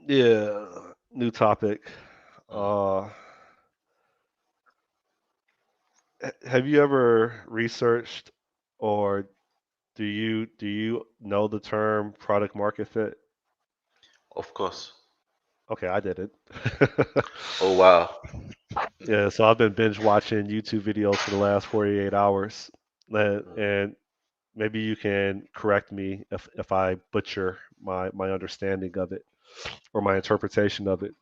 Yeah, new topic. Mm. Uh, have you ever researched or do you know the term product market fit? Of course. Okay, I did it. Oh wow. Yeah, so I've been binge watching YouTube videos for the last 48 hours. And maybe you can correct me if I butcher my understanding of it or my interpretation of it.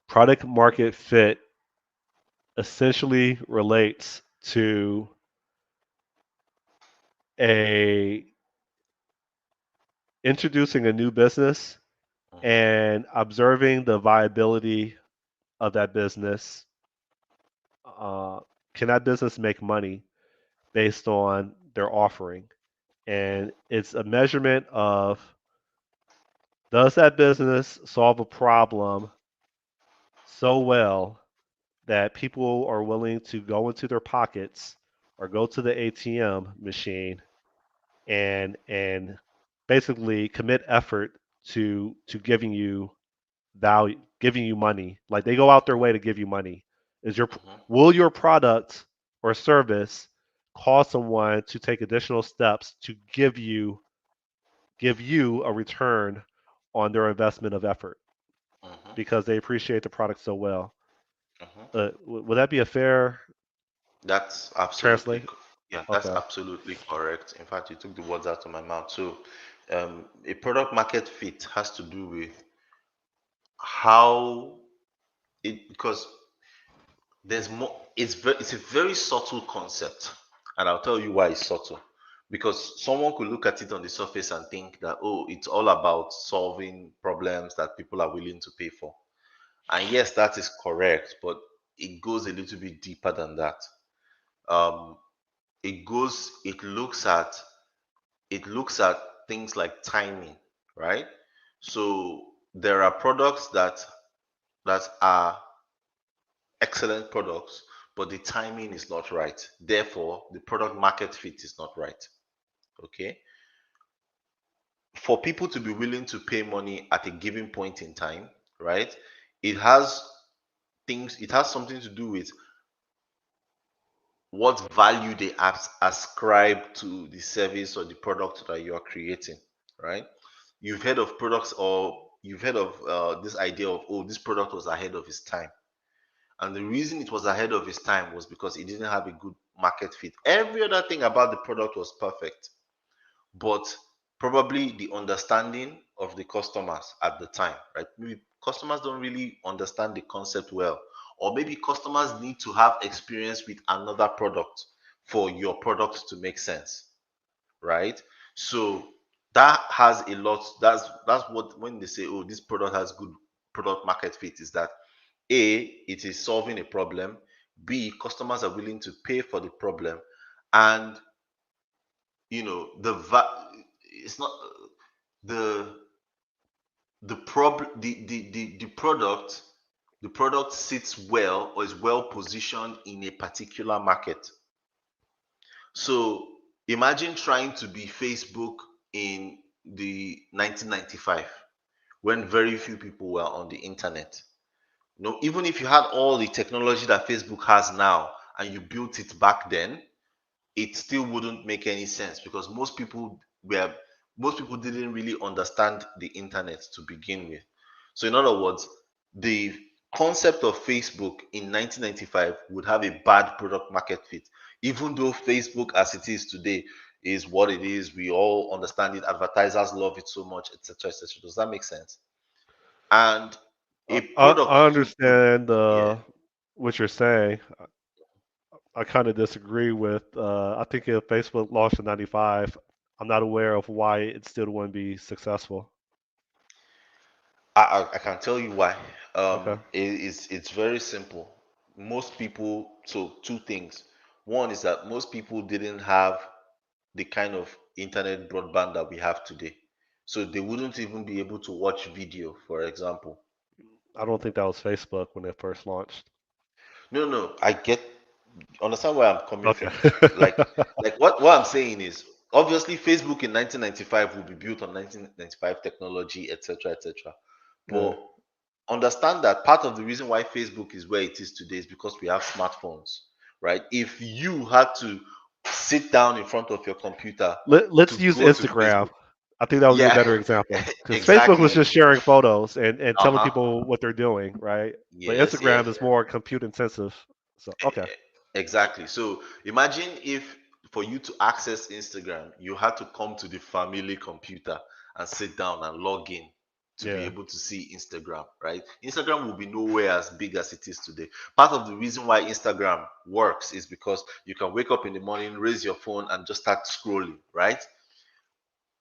Product market fit essentially relates to a introducing a new business Mm-hmm. and observing the viability of that business. Uh, can that business make money based on their offering? And Mm-hmm. it's a measurement of, does that business solve a problem so well that people are willing to go into their pockets or go to the ATM machine and basically commit effort to giving you value, giving you money. Like they go out their way to give you money. Is your Mm-hmm. will your product or service cause someone to take additional steps to give you a return on their investment of effort Mm-hmm. because they appreciate the product so well? Mm-hmm. Would that be a fair That's absolutely, translate? yeah, that's Okay. absolutely correct. In fact, you took the words out of my mouth. So, a product market fit has to do with how it, because there's more, it's a very subtle concept, and I'll tell you why it's subtle. Because someone could look at it on the surface and think that, oh, it's all about solving problems that people are willing to pay for. And yes, that is correct, but it goes a little bit deeper than that. Um, it looks at things like timing, right? So there are products that are excellent products, but the timing is not right. Therefore, the product market fit is not right. Okay. For people to be willing to pay money at a given point in time, right? It has it has something to do with what value they ascribe to the service or the product that you are creating, right? You've heard of products, or you've heard of this idea of, oh, this product was ahead of its time. And the reason it was ahead of its time was because it didn't have a good market fit. Every other thing about the product was perfect, but probably the understanding of the customers at the time, right? Maybe customers don't really understand the concept well, or maybe customers need to have experience with another product for your product to make sense, right? So that has a lot. That's what, when they say, oh, this product has good product market fit, is that A, it is solving a problem. B, customers are willing to pay for the problem, and it's not the the product sits well or is well positioned in a particular market. So imagine trying to be Facebook in the 1995, when very few people were on the internet. Even if you had all the technology that Facebook has now and you built it back then, it still wouldn't make any sense, because most people didn't really understand the internet to begin with. So in other words, the concept of Facebook in 1995 would have a bad product market fit, even though Facebook as it is today is what it is. We all understand it, advertisers love it so much, etc., etc. Does that make sense? And a product I could understand yeah. what you're saying. I kind of disagree with. I think if Facebook launched in '95, I'm not aware of why it still wouldn't be successful. I can tell you why. Okay. It's very simple. Most people, so two things. One is that most people didn't have the kind of internet broadband that we have today. So they wouldn't even be able to watch video, for example. I don't think that was Facebook when it first launched. No, no, I get, understand where I'm coming Okay. from. Like what I'm saying is, Obviously, Facebook in 1995 will be built on 1995 technology, etc., etc. Yeah. But understand that part of the reason why Facebook is where it is today is because we have smartphones, right? If you had to sit down in front of your computer Let's to use go to Instagram. Facebook, I think that would be a yeah, better example because Facebook was exactly. just sharing photos and telling Uh-huh. people what they're doing, right? But Yes, Instagram yes. is more compute intensive. So okay, Exactly. So imagine if for you to access Instagram, you had to come to the family computer and sit down and log in to be yeah, able to see Instagram, right? Instagram will be nowhere as big as it is today. Part of the reason why Instagram works is because you can wake up in the morning, raise your phone, and just start scrolling, right?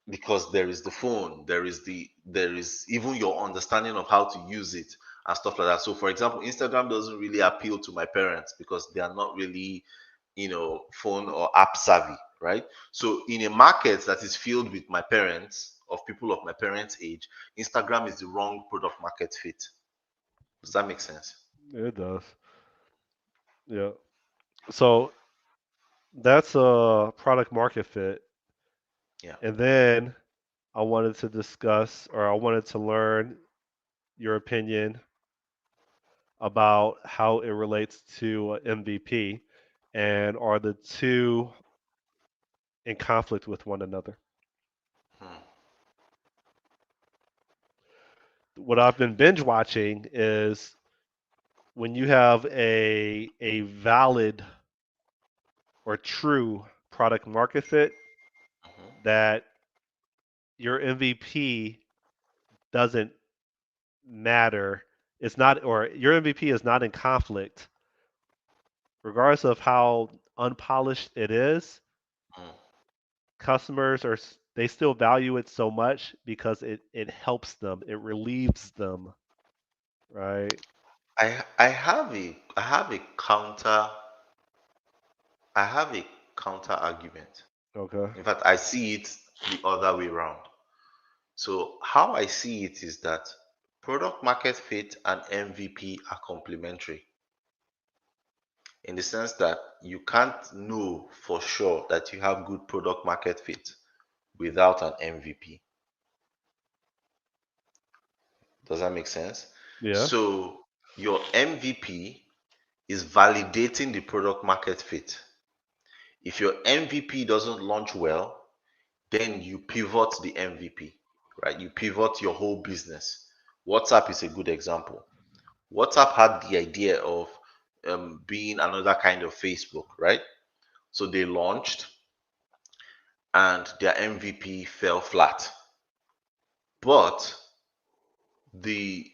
Because there is the phone, there is even your understanding of how to use it and stuff like that. So for example, Instagram doesn't really appeal to my parents because they are not really, phone or app savvy, right? So in a market that is filled with my parents, of people of my parents age, Instagram is the wrong product market fit. Does that make sense? it does. Yeah. So that's a product market fit, Yeah. and then I wanted to discuss or I wanted to learn your opinion about how it relates to MVP and are the two in conflict with one another. Hmm. What I've been binge watching is when you have a valid or true product market fit Hmm. that your MVP doesn't matter. It's not or your MVP is not in conflict regardless of how unpolished it is. Hmm. Customers they still value it so much because it helps them, it relieves them, right? I have a argument. Okay. In fact, I see it the other way around. So how I see it is that product market fit and MVP are complementary in the sense that you can't know for sure that you have good product market fit without an MVP. Does that make sense? Yeah. So your MVP is validating the product market fit. If your MVP doesn't launch well, then you pivot the MVP, right? You pivot your whole business. WhatsApp is a good example. WhatsApp had the idea of being another kind of Facebook, right? So they launched and their MVP fell flat. But the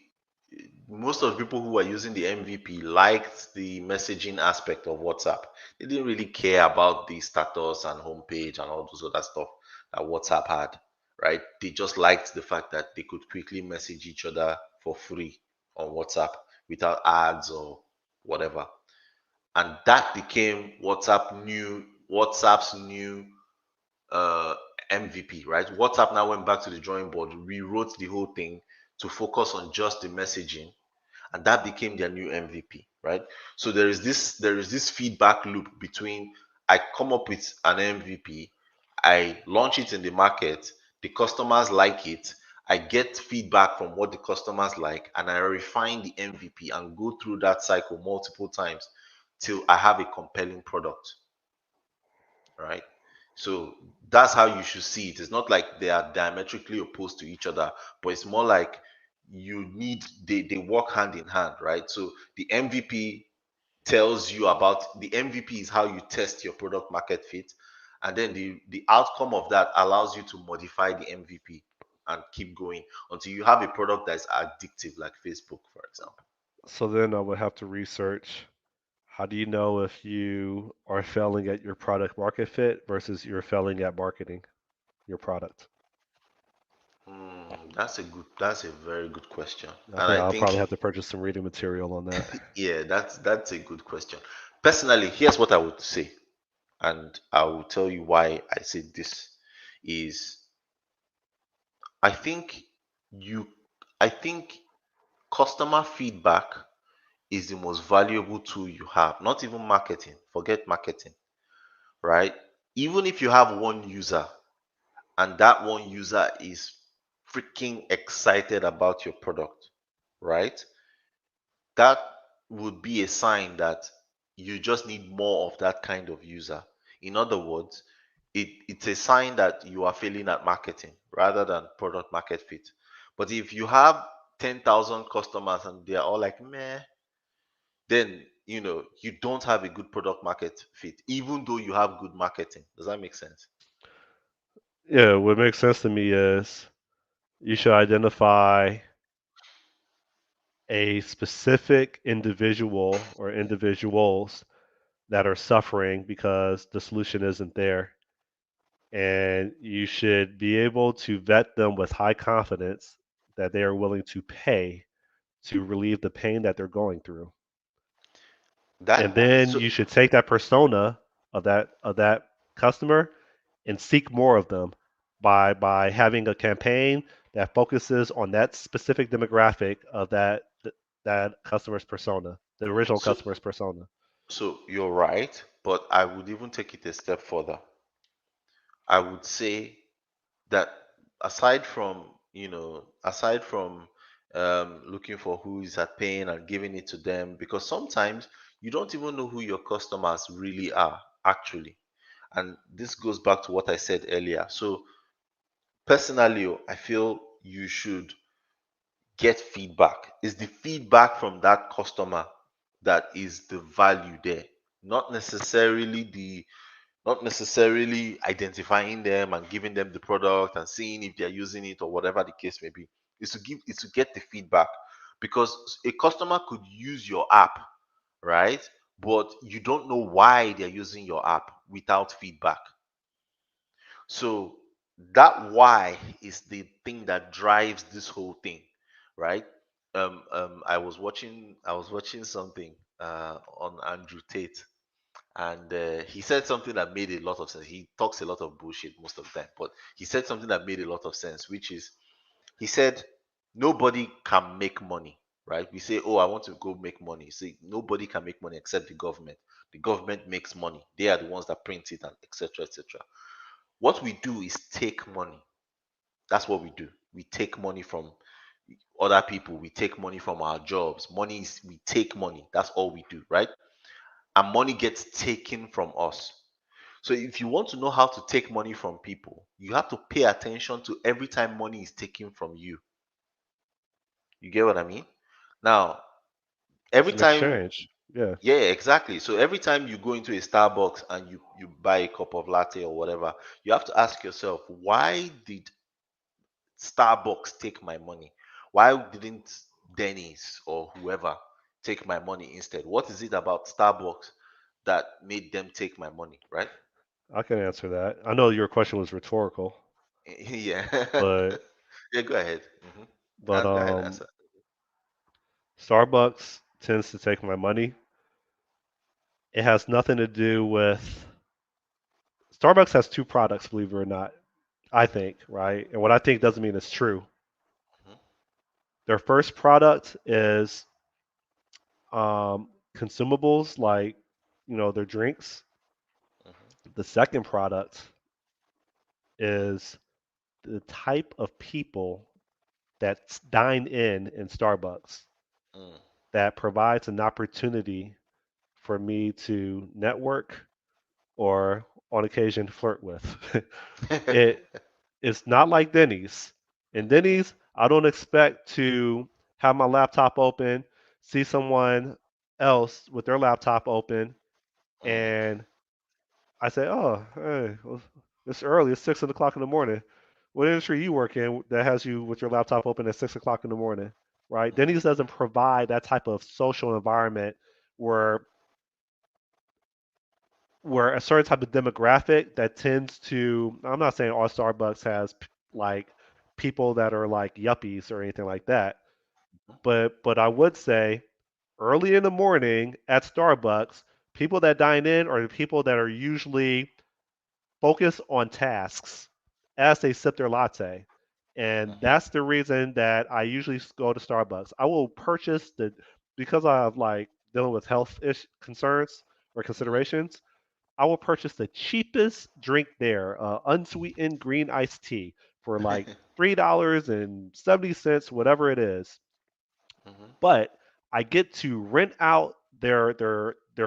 most of the people who were using the MVP liked the messaging aspect of WhatsApp. They didn't really care about the status and homepage and all those other stuff that WhatsApp had, right? They just liked the fact that they could quickly message each other for free on WhatsApp without ads or whatever. And that became WhatsApp's new uh, MVP, right? WhatsApp now went back to the drawing board, rewrote the whole thing to focus on just the messaging, and that became their new MVP, right? So there is this feedback loop between I come up with an MVP, I launch it in the market, the customers like it, I get feedback from what the customers like, and I refine the MVP and go through that cycle multiple times till I have a compelling product, right? So that's how you should see it. It's not like they are diametrically opposed to each other, but it's more like they work hand in hand, right? So the MVP is how you test your product market fit, and then the outcome of that allows you to modify the MVP and keep going until you have a product that is addictive, like Facebook, for example. So then I would have to research how do you know if you are failing at your product market fit versus you're failing at marketing your product? That's a very good question, I and think I I'll think probably have to purchase some reading material on that. yeah, that's a good question. Personally, here's what I would say, and I will tell you why I say this is I think you I think customer feedback is the most valuable tool you have. Not even marketing. Forget marketing, right? Even if you have one user and that one user is freaking excited about your product, right? That would be a sign that you just need more of that kind of user. In other words, it's a sign that you are failing at marketing rather than product market fit. But if you have 10,000 customers and they're all like, meh, then you don't have a good product market fit, even though you have good marketing. Does that make sense? Yeah, what makes sense to me is you should identify a specific individual or individuals that are suffering because the solution isn't there. And you should be able to vet them with high confidence that they are willing to pay to relieve the pain that they're going through. And That then so you should take that persona of that customer and seek more of them by having a campaign that focuses on that specific demographic of that customer's persona, the original so customer's persona. so you're right, but I would even take it a step further. I would say that aside from looking for who is at pain and giving it to them, because sometimes you don't even know who your customers really are actually. And this goes back to what I said earlier. So personally, I feel you should get feedback. It's the feedback from that customer that is the value there, not necessarily the not necessarily identifying them and giving them the product and seeing if they're using it or whatever the case may be. Is to get the feedback, because a customer could use your app, right? But you don't know why they're using your app without feedback. So that why is the thing that drives this whole thing, right? I was watching something on Andrew Tate, and he said something that made a lot of sense. He talks a lot of bullshit most of the time, but he said something that made a lot of sense, which is he said nobody can make money, right? We say, oh, I want to go make money. See, nobody can make money except the government. The government makes money. They are the ones that print it and etc. etc. What we do is take money. That's what we do. We take money from other people. We take money from our jobs. Money is we take money. That's all we do, right? And money gets taken from us. So if you want to know how to take money from people, you have to pay attention to every time money is taken from you. You get what I mean? Now, It's every an time, exchange. Yeah, yeah, exactly. So every time you go into a Starbucks and you buy a cup of latte or whatever, you have to ask yourself, why did Starbucks take my money? Why didn't Denny's or whoever take my money instead? What is it about Starbucks that made them take my money, right? I can answer that. I know your question was rhetorical, Yeah. but Yeah, go ahead. but Go ahead, answer. Starbucks tends to take my money. It has nothing to do with Starbucks has two products, believe it or not. I think, right? And what I think doesn't mean it's true. Mhm, Their first product is consumables like their drinks. mhm, The second product is the type of people that dine in Starbucks mm, that provides an opportunity for me to network or on occasion flirt with. it it's not like Denny's. In Denny's, I don't expect to have my laptop open, see someone else with their laptop open, mm, and I say, "Oh, hey, well, it's early. It's 6 o'clock in the morning. What industry you work in that has you with your laptop open at 6 o'clock in the morning?" Right? mm, Denny's doesn't provide that type of social environment where a certain type of demographic that tends to. I'm not saying all Starbucks has like people that are like yuppies or anything like that, but I would say early in the morning at Starbucks, people that dine in are the people that are usually focused on tasks as they sip their latte. And mhm, that's the reason that I usually go to Starbucks. I will purchase because I have like dealing with health concerns or mhm, considerations. I will purchase the cheapest drink there, unsweetened green iced tea for like $3.70, whatever it is. Mhm. But I get to rent out their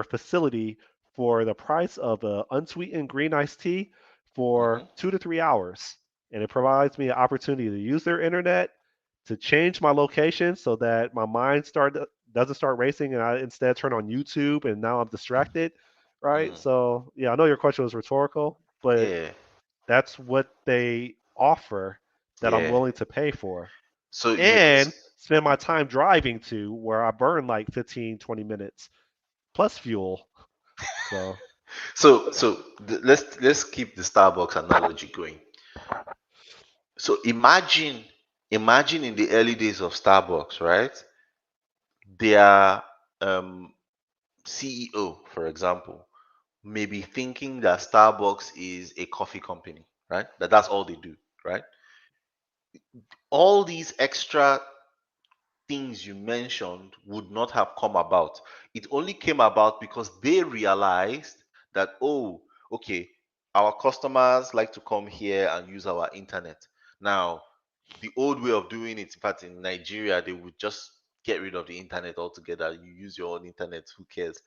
facility for the price of a unsweetened green iced tea for Mhm. 2 to 3 hours, and it provides me an opportunity to use their internet, to change my location so that my mind doesn't start racing, and I instead turn on YouTube, and now I'm distracted, right? Mhm. So yeah, I know your question was rhetorical, but Yeah. that's what they offer that I'm Yeah. willing to pay for So you and spend my time driving to where I burn like 15, 20 minutes plus fuel. So, let's keep the Starbucks analogy going. So imagine in the early days of Starbucks, right? Their CEO, for example, may be thinking that Starbucks is a coffee company, right? That's all they do, right? All these extra things you mentioned would not have come about. It only came about because they realized that, oh, okay, our customers like to come here and use our internet. Now, the old way of doing it, in fact, in Nigeria, they would just get rid of the internet altogether. You use your own internet, who cares?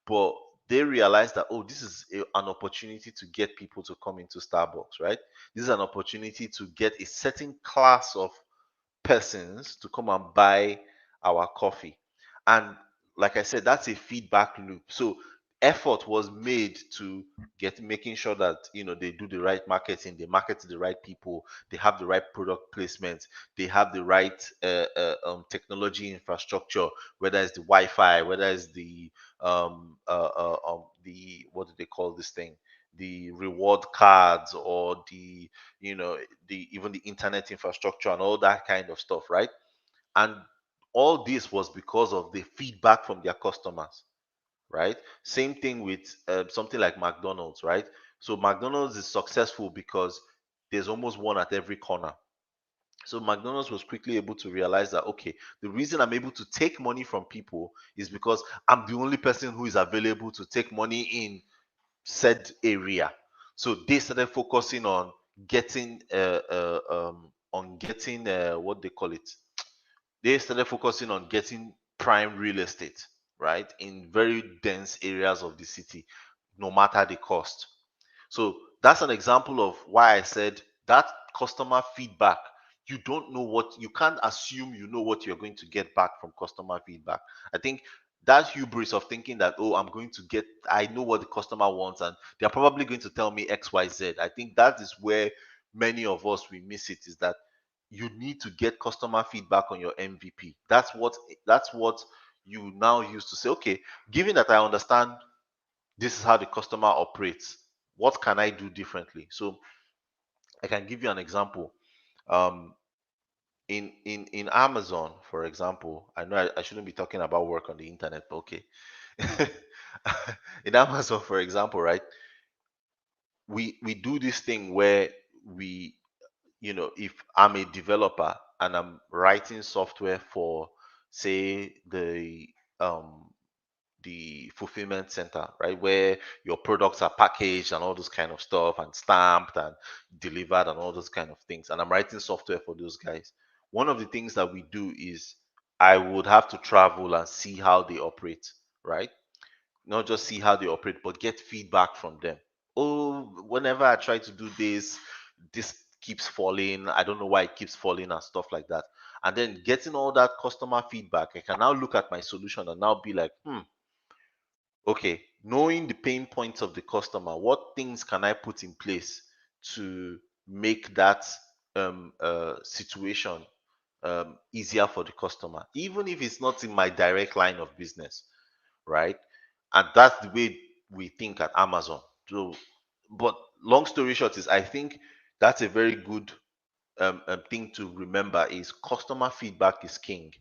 But they realized that, oh, this is an opportunity to get people to come into Starbucks, right? This is an opportunity to get a certain class of persons to come and buy our coffee. And like I said, that's a feedback loop. So effort was made to get making sure that they do the right marketing, they market to the right people, they have the right product placement, they have the right technology infrastructure, whether it's the Wi-Fi, whether it's the what do they call this thing, the reward cards, or the even the internet infrastructure and all that kind of stuff, right? And all this was because of the feedback from their customers, right? Same thing with something like McDonald's, right? So McDonald's is successful because there's almost one at every corner. So McDonald's was quickly able to realize that, okay, the reason I'm able to take money from people is because I'm the only person who is available to take money in said area. So they started focusing on getting what they call it. They started focusing on getting prime real estate, right, in very dense areas of the city, no matter the cost. So that's an example of why I said that customer feedback. You don't know what you can't assume you know what you're going to get back from customer feedback. I think that hubris of thinking that, oh, I know what the customer wants and they're probably going to tell me XYZ. I think that is where many of us we miss it, is that you need to get customer feedback on your MVP. That's what you now use to say, okay, given that I understand this is how the customer operates, what can I do differently? So I can give you an example. Um, in Amazon, for example, I know I shouldn't be talking about work on the internet, but okay. In Amazon, for example, right, we do this thing where we, if I'm a developer and I'm writing software for, say, um the fulfillment center, right, where your products are packaged and all those kind of stuff and stamped and delivered and all those kind of things. And I'm writing software for those guys. One of the things that we do is I would have to travel and see how they operate, right? Not just see how they operate, but get feedback from them. Oh, whenever I try to do this keeps falling. I don't know why it keeps falling and stuff like that. And then getting all that customer feedback, I can now look at my solution and now be like, okay, knowing the pain points of the customer, what things can I put in place to make that situation easier for the customer, even if it's not in my direct line of business, right? And that's the way we think at Amazon. So, but long story short is, I think that's a very good thing to remember, is customer feedback is king.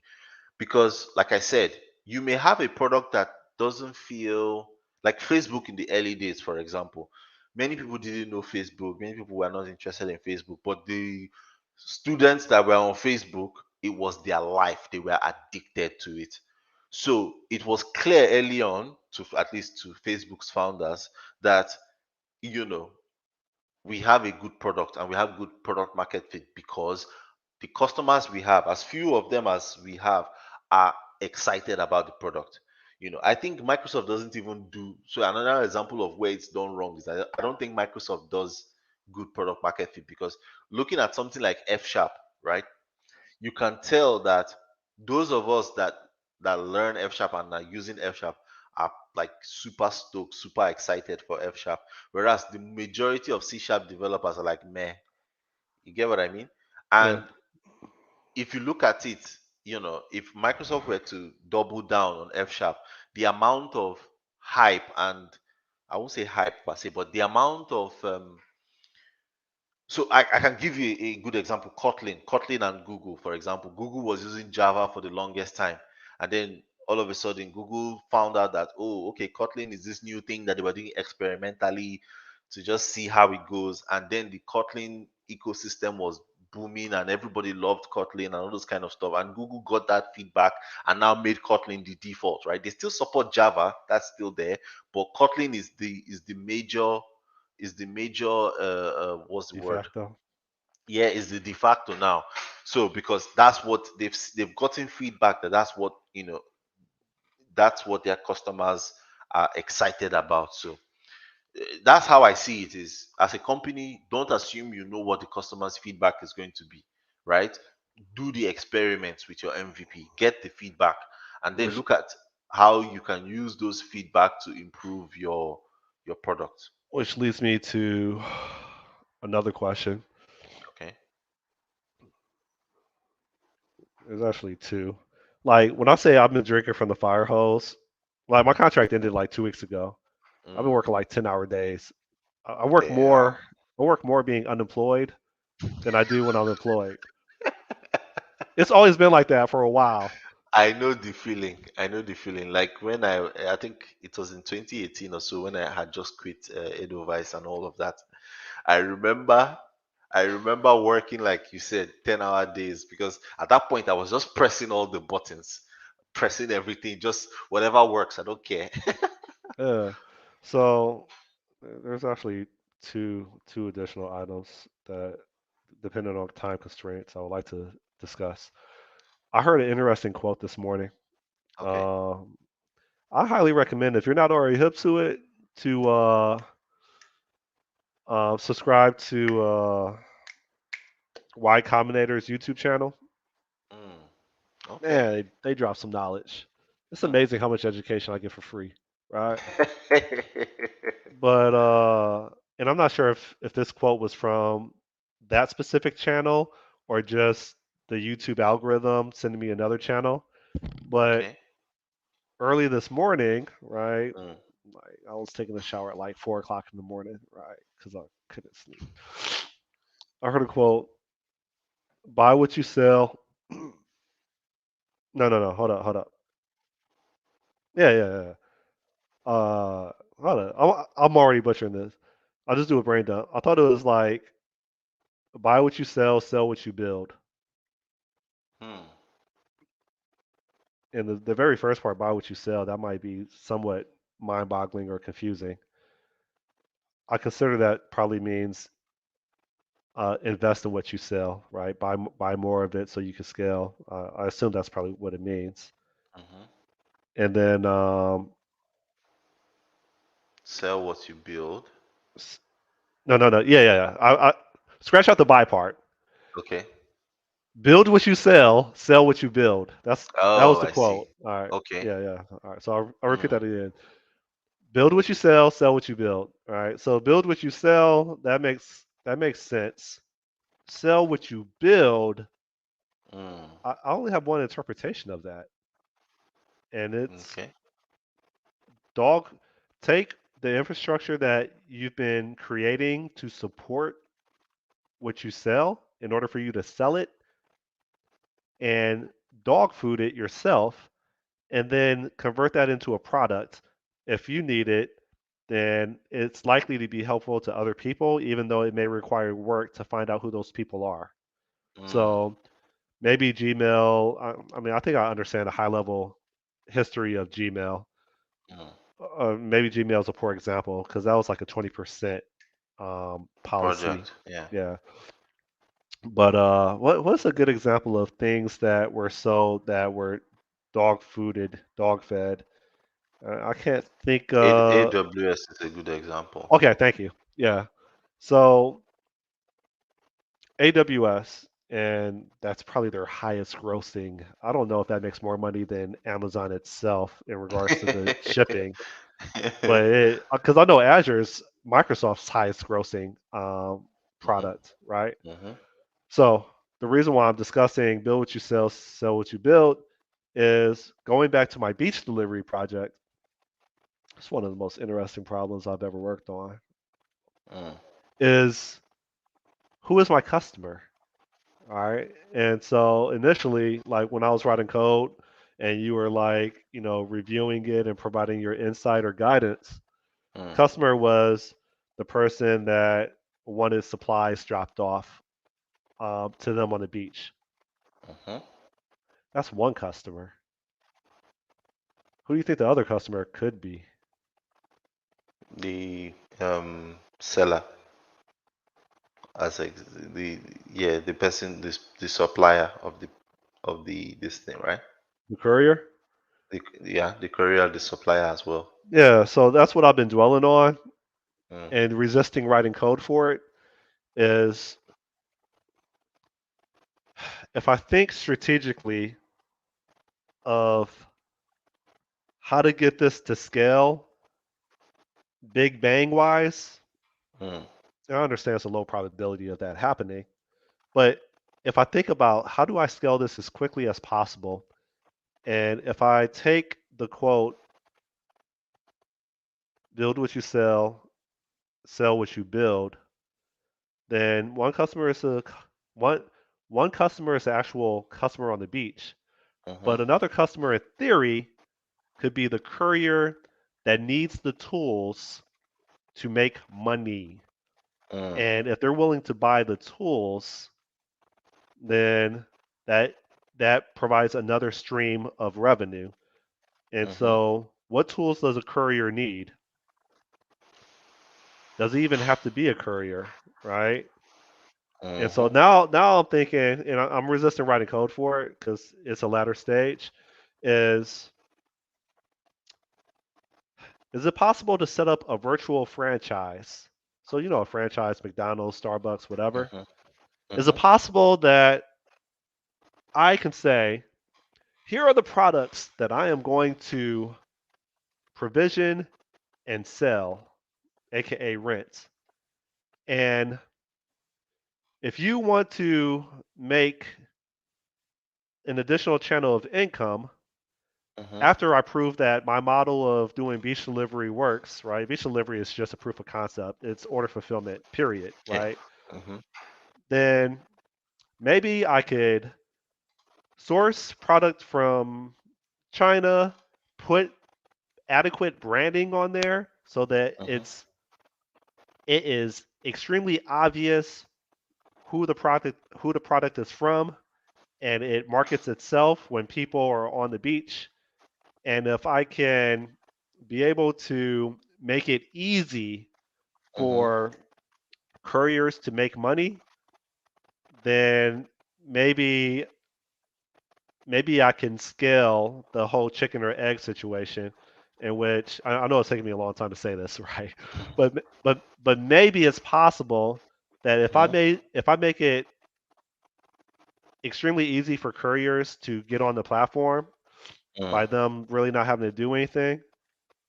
Because like I said, you may have a product that doesn't feel like Facebook. In the early days, for example, many people didn't know Facebook, many people were not interested in Facebook, but the students that were on Facebook, it was their life, they were addicted to it. So it was clear early on, to at least to Facebook's founders, that you know we have a good product and we have good product market fit because the customers we have, as few of them as we have, are excited about the product. I think Microsoft doesn't even do so. Another example of where it's done wrong is that I don't think Microsoft does good product market fit because looking at something like F sharp, right? You can tell that those of us that learn F sharp and are using F sharp are like super stoked, super excited for F sharp, whereas the majority of C sharp developers are like meh. You get what I mean? Yeah. And if you look at it, if Microsoft were to double down on F sharp, the amount of hype and I won't say hype per se, but the amount of so I can give you a good example. Kotlin and Google, for example. Google was using Java for the longest time. And then all of a sudden Google found out that, oh, okay, Kotlin is this new thing that they were doing experimentally to just see how it goes. And then the Kotlin ecosystem was booming and everybody loved Kotlin and all those kind of stuff. And Google got that feedback and now made Kotlin the default, right? They still support Java, that's still there, but Kotlin is the major what's the De word? facto. Yeah, is the de facto now. So because that's what they've gotten feedback that that's what their customers are excited about. So that's how I see it. Is as a company, don't assume you know what the customer's feedback is going to be, right? Do the experiments with your MVP, get the feedback, and then Which look at how you can use those feedback to improve your product. which leads me to another question. Okay. There's actually two. Like when I say I've been drinking from the fire hose, like my contract ended like 2 weeks ago. I've been Mm, working like 10-hour days. I work damn. more. I work more being unemployed than I do when I'm employed. It's always been like that for a while. I know the feeling. I know the feeling. Like when I think it was in 2018 or so when I had just quit Edelweiss and all of that. I remember, I remember working like you said, 10-hour days because at that point I was just pressing all the buttons, pressing everything, just whatever works. I don't care. Yeah. So there's actually two additional items that, depending on time constraints, I would like to discuss. I heard an interesting quote this morning. Okay. Um, I highly recommend, if you're not already hip to it, to subscribe to Y Combinator's YouTube channel. Mm, okay. Man, they drop some knowledge. It's amazing how much education I get for free, right? But and I'm not sure if this quote was from that specific channel or just the YouTube algorithm sending me another channel. But Okay. early this morning, right? Mm, Like I was taking a shower at like 4 o'clock in the morning, right? Because I couldn't sleep. I heard a quote: "Buy what you sell." No, no, no. Hold up, hold up. Yeah, yeah, yeah. Hold up. I'm already butchering this. I'll just do a brain dump. I thought it was like, "Buy what you sell what you build." mm, And the very first part, "Buy what you sell," that might be somewhat mind-boggling or confusing. I consider that probably means invest in what you sell, right? Buy more of it so you can scale. I assume that's probably what it means. mhm. And then Sell what you build. s- no, no, no, yeah, yeah, yeah. I scratch out the buy part. Okay. Build what you sell what you build. That was Oh, the I see. quote. All right, Okay. yeah, yeah. All right, so I'll repeat Mm, that again. Build what you sell what you build. All right, so build what you sell. That makes sense. Sell what you build. mm, I only have one interpretation of that, and it's okay. dog. Take the infrastructure that you've been creating to support what you sell in order for you to sell it, and dog food it yourself, and then convert that into a product. If you need it, then it's likely to be helpful to other people, even though it may require work to find out who those people are. Mm, So maybe Gmail. I mean, I think I understand the high level history of Gmail. Mm. Maybe Gmail is a poor example because that was like a 20% policy. Project. Yeah. Yeah. But what's a good example of things that were sold that were dog fooded, dog fed? I can't think. AWS is a good example. Okay, thank you. Yeah. So AWS, and that's probably their highest grossing. I don't know if that makes more money than Amazon itself in regards to the shipping, but because I know Azure's Microsoft's highest grossing Mhm. product, right? Mhm. So the reason why I'm discussing build what you sell, sell what you build is going back to my beach delivery project. It's one of the most interesting problems I've ever worked on. Mm. Is who is my customer? All right. And so initially, like when I was writing code and you were like, reviewing it and providing your insight or guidance, Mm. customer was the person that wanted supplies dropped off to them on the beach. Mhm. That's one customer. Who do you think the other customer could be? The seller as the yeah, the person, the supplier of the this thing, right? The courier? Yeah, the courier, the supplier as well. Yeah. So that's what I've been dwelling on Mm. and resisting writing code for it is if I think strategically of how to get this to scale big bang wise, Mm. I understand it's a low probability of that happening. But if I think about how do I scale this as quickly as possible, and if I take the quote, build what you sell what you build, then one one customer is the actual customer on the beach, Mhm. but another customer in theory could be the courier that needs the tools to make money. Mm. And if they're willing to buy the tools, then that that provides another stream of revenue. And Mhm. so, what tools does a courier need? Does he even have to be a courier, right? And so Mhm. now I'm thinking, and I'm resisting writing code for it because it's a latter stage. Is is it possible to set up a virtual franchise? So a franchise, McDonald's, Starbucks, whatever. Mhm. Is it Mhm. possible that I can say, here are the products that I am going to provision and sell, aka rent. And if you want to make an additional channel of income, Mhm. after I prove that my model of doing beach delivery works, right? Beach delivery is just a proof of concept. It's order fulfillment, period, Yeah. right? Mhm. Then maybe I could source product from China, put adequate branding on there so that Mhm. it is extremely obvious who the product is from, and it markets itself when people are on the beach. And if I can be able to make it easy Mhm. for couriers to make money, then maybe maybe I can scale the whole chicken or egg situation, in which I know it's taking me a long time to say this, right? But maybe it's possible that Mhm. if I make it extremely easy for couriers to get on the platform Mm. by them really not having to do anything,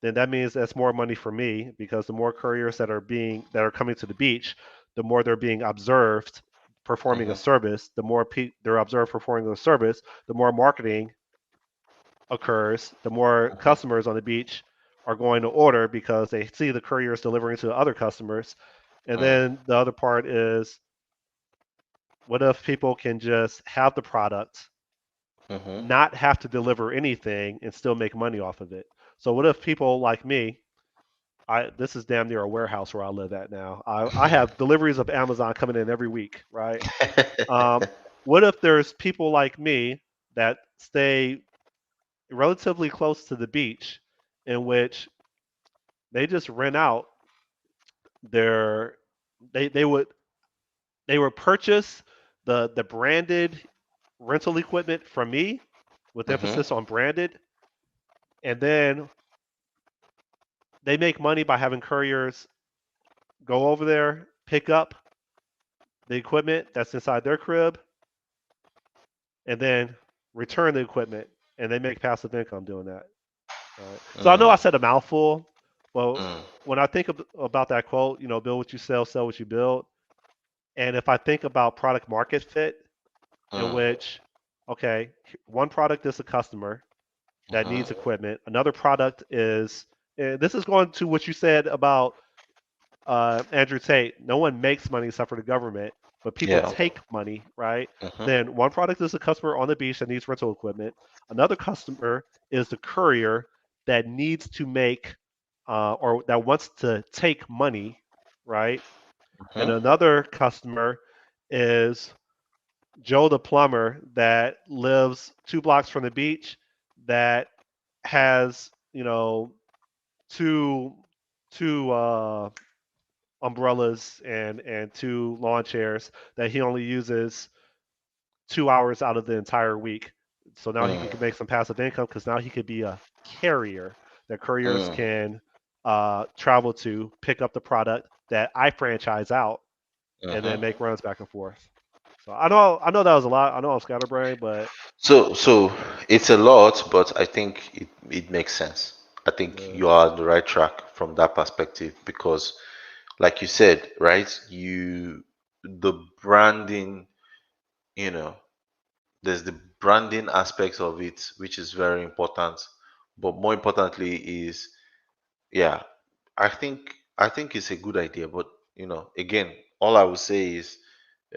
then that means that's more money for me because the more couriers that are coming to the beach, the more they're being observed performing a Mhm. service, the more they're observed performing a service, the more marketing occurs, the more Mhm. customers on the beach are going to order because they see the couriers delivering to other customers. And Mm. then the other part is what if people can just have the product, Mhm. not have to deliver anything, and still make money off of it? So what if people like me, this is damn near a warehouse where I live at now. I have deliveries of Amazon coming in every week, right? Um, what if there's people like me that stay relatively close to the beach, in which they just rent out their they would purchase the branded rental equipment from me with Mm-hmm. emphasis on branded, and then they make money by having couriers go over there, pick up the equipment that's inside their crib, and then return the equipment, and they make passive income doing that. Right. So I know I Mm, said a mouthful, but mm, when I think about that quote, build what you sell what you build, and if I think about product market fit, in mm, which, okay, one product is a customer that needs mm-hmm. equipment, another product is, and this is going to what you said about Andrew Tate. No one makes money except for the government, but people Yeah. take money, right? Mm-hmm. Then one product is a customer on the beach that needs rental equipment. Another customer is the courier that needs to make or that wants to take money, right? And Mm-hmm. another customer is Joe the plumber that lives 2 blocks from the beach that has, two two umbrellas and two lawn chairs that he only uses 2 hours out of the entire week. So now he Mm, can make some passive income because now he could be a carrier that couriers mm, can travel to, pick up the product that I franchise out, and then mm-hmm. make runs back and forth. So I know that was a lot. I know I'm scatterbrained, but So it's a lot, but I think it makes sense. I think uh, you are on the right track from that perspective because, like you said, right, the branding, you know, there's the branding aspects of it, which is very important. But more importantly is, yeah, I think it's a good idea. But again, all I would say is,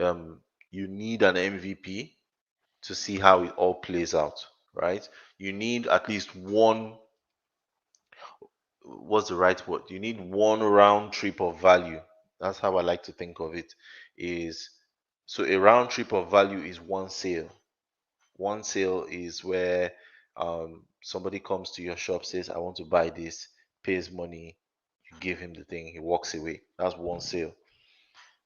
um, you need an MVP to see how it all plays out, right? You need at least one, what's the right word? You need one round trip of value. That's how I like to think of it. Is so a round trip of value is one sale. One sale is where somebody comes to your shop, says, I want to buy this, pays money, you give him the thing, he walks away. That's one sale.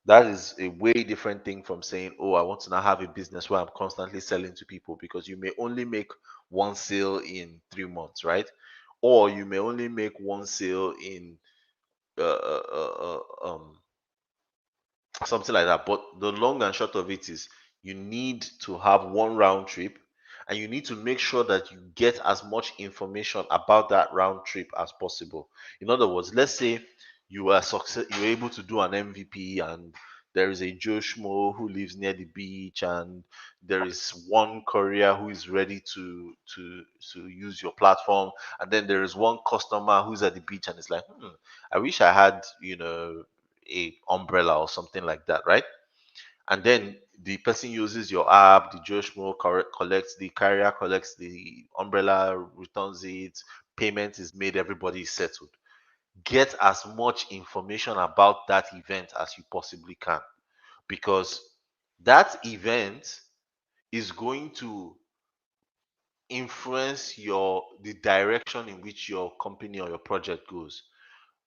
That is a way different thing from saying, oh, I want to now have a business where I'm constantly selling to people, because you may only make one sale in 3 months, right? Or you may only make one sale in something like that. But the long and short of it is, you need to have one round trip, and you need to make sure that you get as much information about that round trip as possible. In other words, let's say you're able to do an MVP, and there is a Joe Schmo who lives near the beach, and there is one courier who is ready to use your platform, and then there is one customer who's at the beach and is like, I wish I had, a umbrella or something like that, right? And then the person uses your app, the Joe Schmo collects, the carrier collects the umbrella, returns it, payment is made, everybody is settled. Get as much information about that event as you possibly can, because that event is going to influence the direction in which your company or your project goes.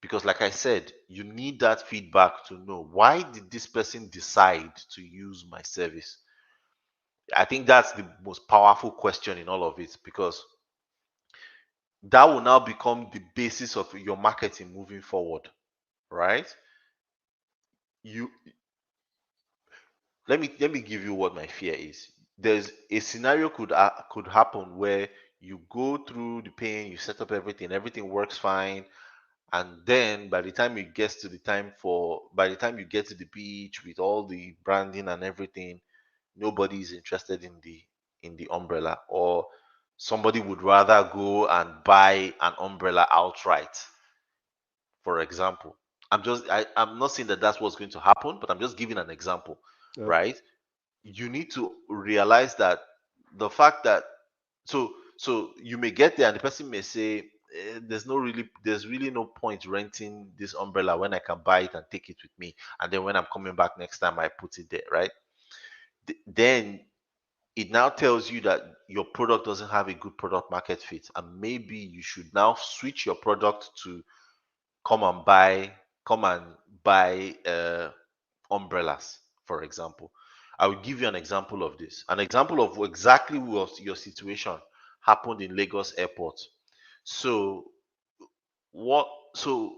Because like I said, you need that feedback to know, why did this person decide to use my service? I think that's the most powerful question in all of it, because that will now become the basis of your marketing moving forward, right? You let me give you what my fear is. There's a scenario could happen where you go through the pain, you set up everything works fine, and then by the time you get to the beach with all the branding and everything, nobody is interested in the umbrella, or somebody would rather go and buy an umbrella outright, for example. I'm not saying that that's what's going to happen, but I'm just giving an example, yep. right? You need to realize that the fact that, so you may get there and the person may say, there's really no point renting this umbrella when I can buy it and take it with me, and then when I'm coming back next time I put it there, right? Then it now tells you that your product doesn't have a good product market fit, and maybe you should now switch your product to come and buy come and buy umbrellas, for example. I will give you an example of this. An example of exactly what your situation happened in Lagos airport. So what so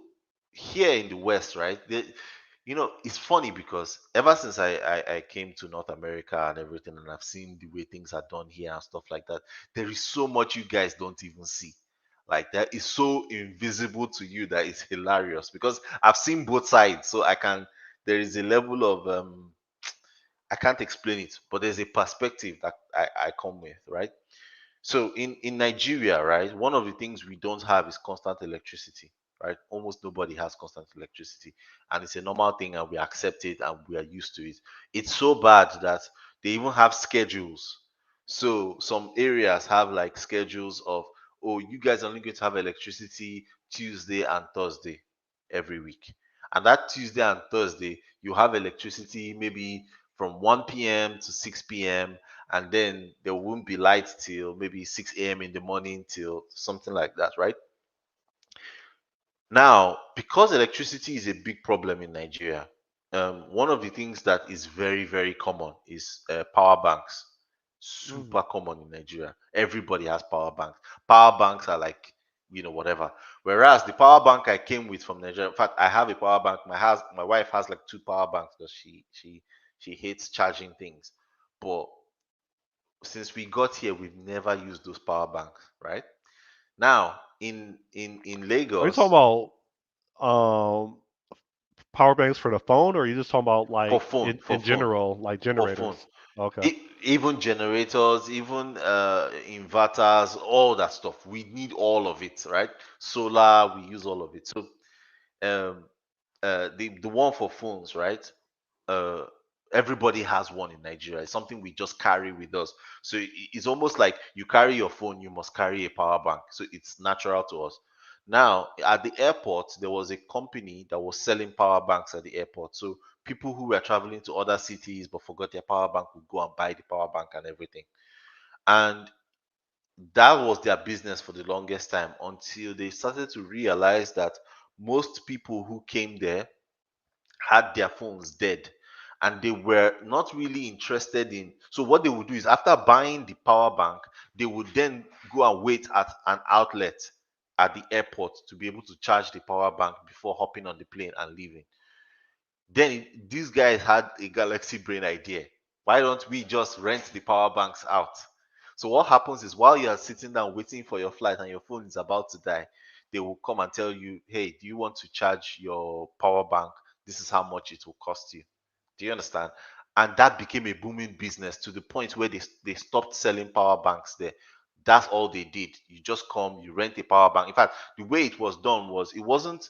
here in the West, right? It's funny because ever since I came to North America and everything, and I've seen the way things are done here and stuff like that, there is so much you guys don't even see. Like that is so invisible to you that it's hilarious because I've seen both sides. So there is a level of I can't explain it, but there's a perspective that I come with, right? So in Nigeria, right, one of the things we don't have is constant electricity, right? Almost nobody has constant electricity, and it's a normal thing, and we accept it and we are used to it. It's so bad that they even have schedules. So some areas have like schedules of, oh, you guys are only going to have electricity Tuesday and Thursday every week. And that Tuesday and Thursday, you have electricity maybe from 1 p.m. to 6 p.m., and then there won't be light till maybe 6 a.m. in the morning till something like that, right? Now, because electricity is a big problem in Nigeria, one of the things that is very, very common is power banks. Mm. Super common in Nigeria. Everybody has power banks. Power banks are like, whatever. Whereas the power bank I came with from Nigeria, in fact, I have a power bank. My wife has like two power banks because she hates charging things. But since we got here, we've never used those power banks, right? Now, in Are you talking Lagos, about um power banks for the phone, or are you just talking about for like phone, in general, like for phone, generators? Okay. even generators, even inverters, all that stuff, we need all of it, right? Solar, we use all of it. So um, the one for phones, right? uh Everybody has one in Nigeria. It's something we just carry with us. So it's almost like you carry your phone, you must carry a power bank. So it's natural to us. Now, at the airport, there was a company that was selling power banks at the airport. So people who were traveling to other cities but forgot their power bank would go and buy the power bank and everything. And that was their business for the longest time until they started to realize that most people who came there had their phones dead, and they were not really interested in. So what they would do is, after buying the power bank, they would then go and wait at an outlet at the airport to be able to charge the power bank before hopping on the plane and leaving. Then these guys had a galaxy brain idea. Why don't we just rent the power banks out? So what happens is, while you are sitting down waiting for your flight and your phone is about to die, they will come and tell you, hey, do you want to charge your power bank? This is how much it will cost you. Do you understand? And that became a booming business to the point where they stopped selling power banks there. That's all they did. You just come, you rent a power bank. In fact, the way it was done was, it wasn't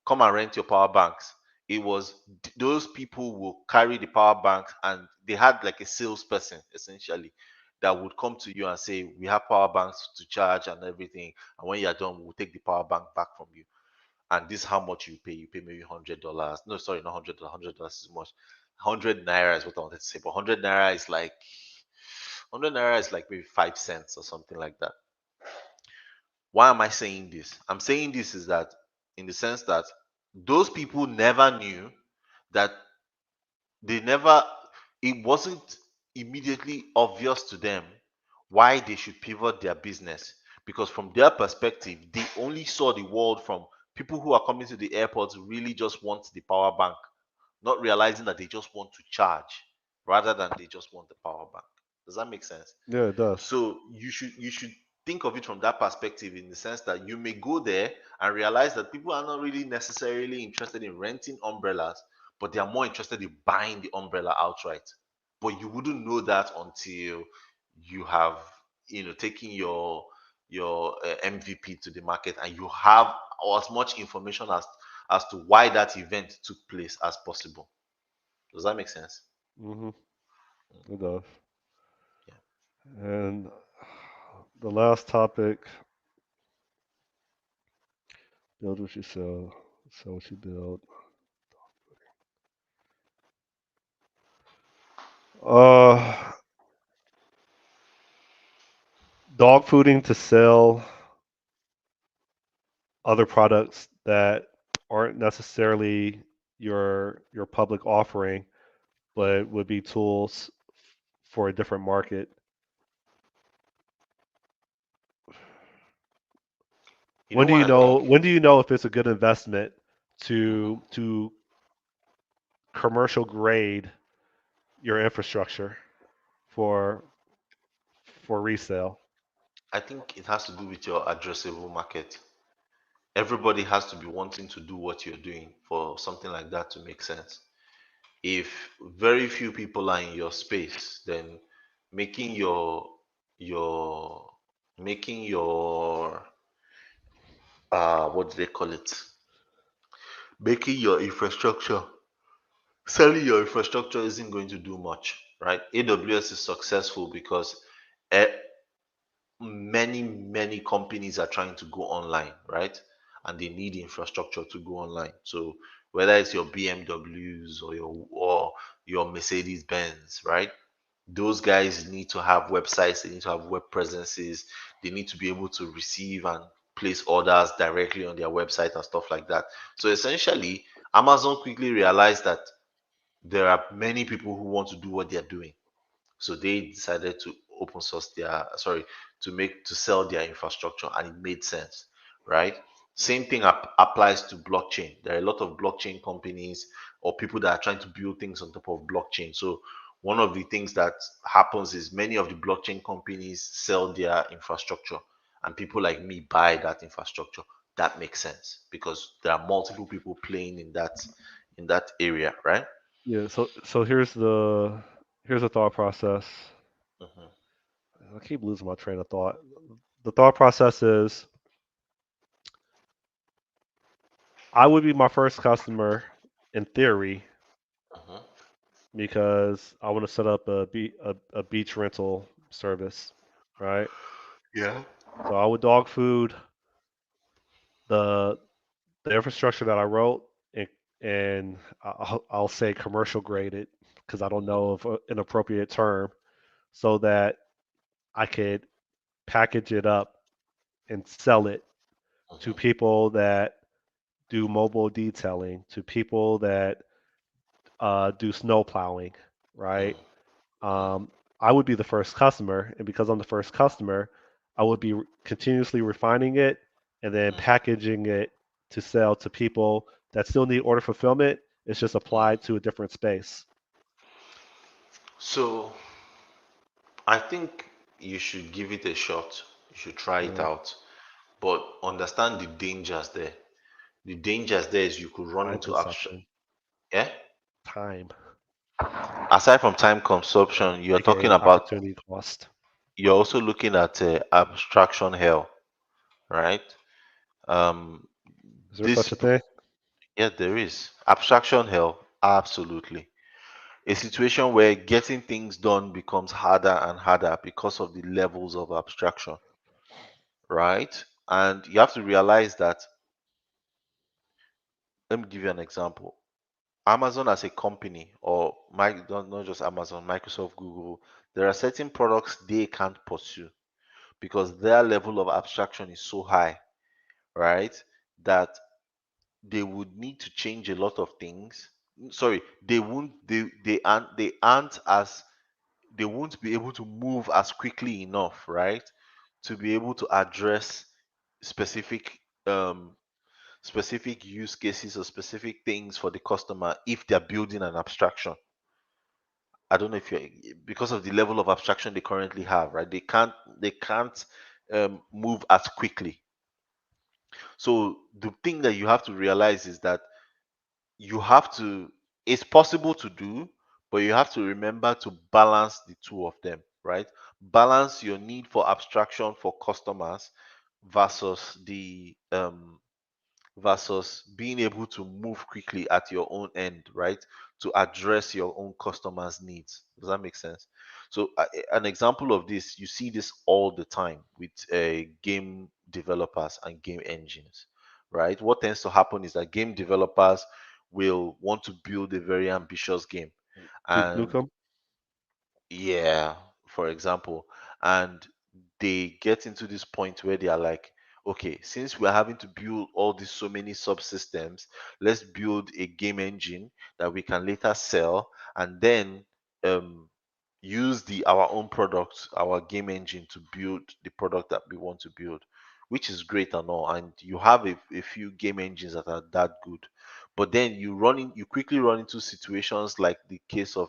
come and rent your power banks. It was those people will carry the power banks, and they had like a salesperson essentially that would come to you and say, we have power banks to charge and everything, and when you're done, we'll take the power bank back from you, and this is how much you pay maybe $100. No, sorry, not $100 is much. 100 naira is what I wanted to say, but 100 naira is like maybe 5 cents or something like that. Why am I saying this? I'm saying this is that, in the sense that those people never knew that they never, it wasn't immediately obvious to them why they should pivot their business, because from their perspective, they only saw the world from people who are coming to the airport really just want the power bank, not realizing that they just want to charge rather than they just want the power bank. Does that make sense? Yeah, it does. So you should think of it from that perspective, in the sense that you may go there and realize that people are not really necessarily interested in renting umbrellas, but they are more interested in buying the umbrella outright. But you wouldn't know that until you have, taken your MVP to the market, and you have as much information as to why that event took place as possible. Does that make sense? Hmm. It does. Yeah. And the last topic, build what you sell what you build. Uh, dog fooding to sell other products that aren't necessarily your public offering, Mhm. but would be tools for a different market. You know what I think? When do you know if it's a good investment Mhm. to commercial grade your infrastructure for for resale? I think it has to do with your addressable market. Everybody has to be wanting to do what you're doing for something like that to make sense. If very few people are in your space, then making your making your what do they call it? Making your infrastructure, selling your infrastructure isn't going to do much, right? AWS is successful because eh, many companies are trying to go online, right? And they need infrastructure to go online. So whether it's your BMWs or your Mercedes Benz, right? Those guys need to have websites, they need to have web presences, they need to be able to receive and place orders directly on their website and stuff like that. So essentially, Amazon quickly realized that there are many people who want to do what they're doing, so they decided to open source their, sorry, to sell their infrastructure, and it made sense, right? Same thing applies to blockchain. There are a lot of blockchain companies or people that are trying to build things on top of blockchain. So one of the things that happens is many of the blockchain companies sell their infrastructure, and people like me buy that infrastructure. That makes sense because there are multiple people playing in that area, right? Yeah, so here's the thought process. Mhm. I keep losing my train of thought. The thought process is I would be my first customer in theory Mhm. because I want to set up a beach rental service, right? Yeah. So I would dog food the the infrastructure that I wrote and I'll say commercial graded because I don't Mhm. know of an appropriate term so that I could package it up and sell it to Mhm. people that do mobile detailing, to people that do snow plowing, right? Mhm. Um, I would be the first customer, and because I'm the first customer, I would be continuously refining it and then Mhm. packaging it to sell to people that still need order fulfillment. It's just Mhm. applied to a different space. So I think you should give it a shot. You should try it Yeah, out. But understand the dangers there. The dangers there is you could run time into abstract. consumption, Yeah. time, Aside from time consumption, you're talking aka about, opportunity cost. you're also looking at abstraction hell, right? Um, Is there this, such a thing? yeah, there is abstraction hell. Absolutely. A situation where getting things done becomes harder and harder because of the levels of abstraction, right? And you have to realize that, let me give you an example. Amazon as a company, or not just Amazon, Microsoft, Google, there are certain products they can't pursue because their level of abstraction is so high, right? That they would need to change a lot of things. Sorry, they won't they aren't as they won't be able to move as quickly enough, right? To be able to address specific specific use cases or specific things for the customer if they're building an abstraction. I don't know if you, because of the level of abstraction they currently have, right? They can't move as quickly. So the thing that you have to realize is that you have to, it's possible to do, but you have to remember to balance the two of them, right? Balance your need for abstraction for customers versus the versus being able to move quickly at your own end, right? To address your own customers' needs. Does that make sense? So, an example of this, you see this all the time with game developers and game engines, right? What tends to happen is that game developers will want to build a very ambitious game. Duke And Nukem. yeah, for example, and they get into this point where they are like, okay, since we're having to build all these so many subsystems, let's build a game engine that we can later sell, and then um, use the our own product, our game engine, to build the product that we want to build, which is great and all. And you have a few game engines that are that good, but then you quickly run into situations like the case of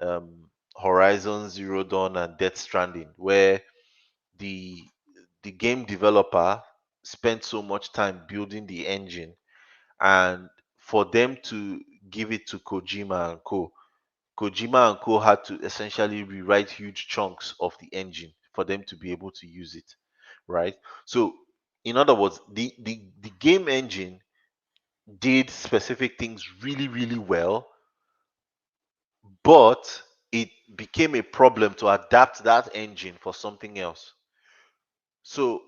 um, Horizon Zero Dawn and Death Stranding, where the the game developer spent so much time building the engine, and for them to give it to Kojima and Co had to essentially rewrite huge chunks of the engine for them to be able to use it, right? So, in other words, the game engine did specific things really, really well, but it became a problem to adapt that engine for something else. So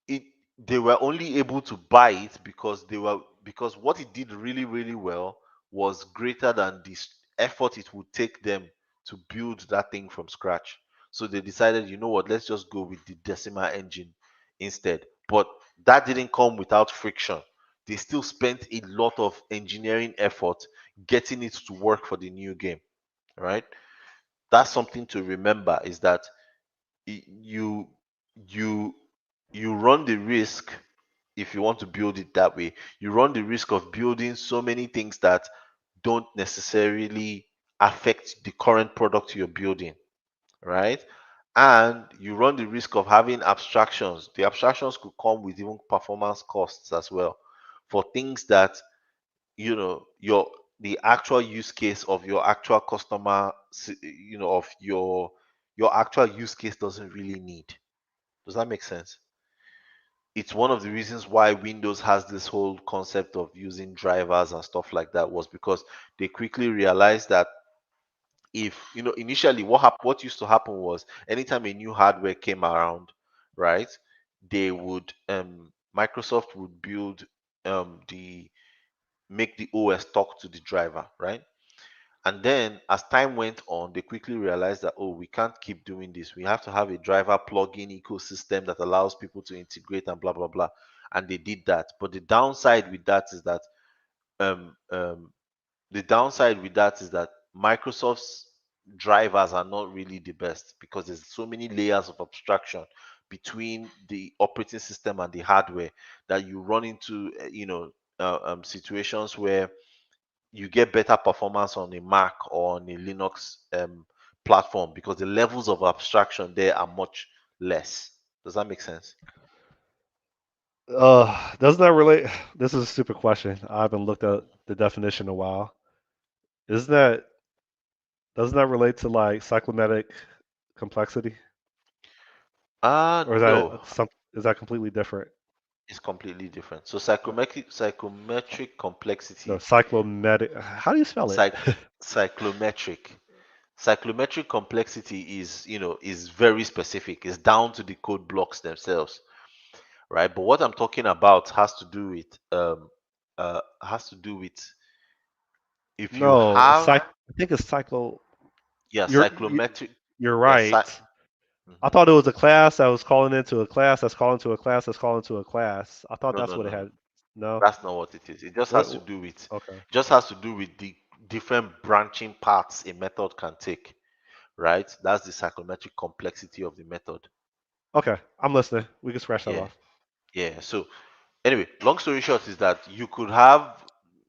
it they were only able to buy it because what it did really, really well was greater than the effort it would take them to build that thing from scratch. So they decided, you know what, let's just go with the Decima engine instead. But that didn't come without friction. They still spent a lot of engineering effort getting it to work for the new game, right? That's something to remember, is that you you you run the risk, if you want to build it that way, you run the risk of building so many things that don't necessarily affect the current product you're building, right? And you run the risk of having abstractions. The abstractions could come with even performance costs as well, for things that, your the actual use case of your actual customer, of your actual use case doesn't really need. Does that make sense? It's one of the reasons why Windows has this whole concept of using drivers and stuff like that, was because they quickly realized that, if initially what used to happen was, anytime a new hardware came around, right, they would Microsoft would build the make the OS talk to the driver, right? And then as time went on, they quickly realized that, oh, we can't keep doing this. We have to have a driver plugin ecosystem that allows people to integrate and blah blah blah. And they did that. But um, um, the downside with that is that Microsoft's drivers are not really the best, because there's so many layers of abstraction between the operating system and the hardware, that you run into situations where you get better performance on a Mac or on a Linux platform, because the levels of abstraction there are much less. Does that make sense? Doesn't that relate? This is a stupid question. I haven't looked at the definition in a while. Isn't that doesn't that relate to like cyclomatic complexity, or is that No, some? Is that completely different? it's completely different. So Uh, psychometric No, complexity, cyclomatic. How do you spell it? psych, cyclometric. Cyclometric complexity is very specific. It's down to the code blocks themselves, right? But what I'm talking about has to do with, if you No, have, I think it's cyclo. yeah, You're cyclometric. you're Yeah, right. I mhm. thought it was a class that was calling into a class that's calling to a class that's calling to a class. I thought No, that's no, what it no, no. had. No. That's not what it is. It just What? has to do with Okay. the different branching paths a method can take, right? That's the psychometric complexity of the method. Okay. I'm listening. We can scratch that Yeah, off. yeah. So anyway, long story short is that you could have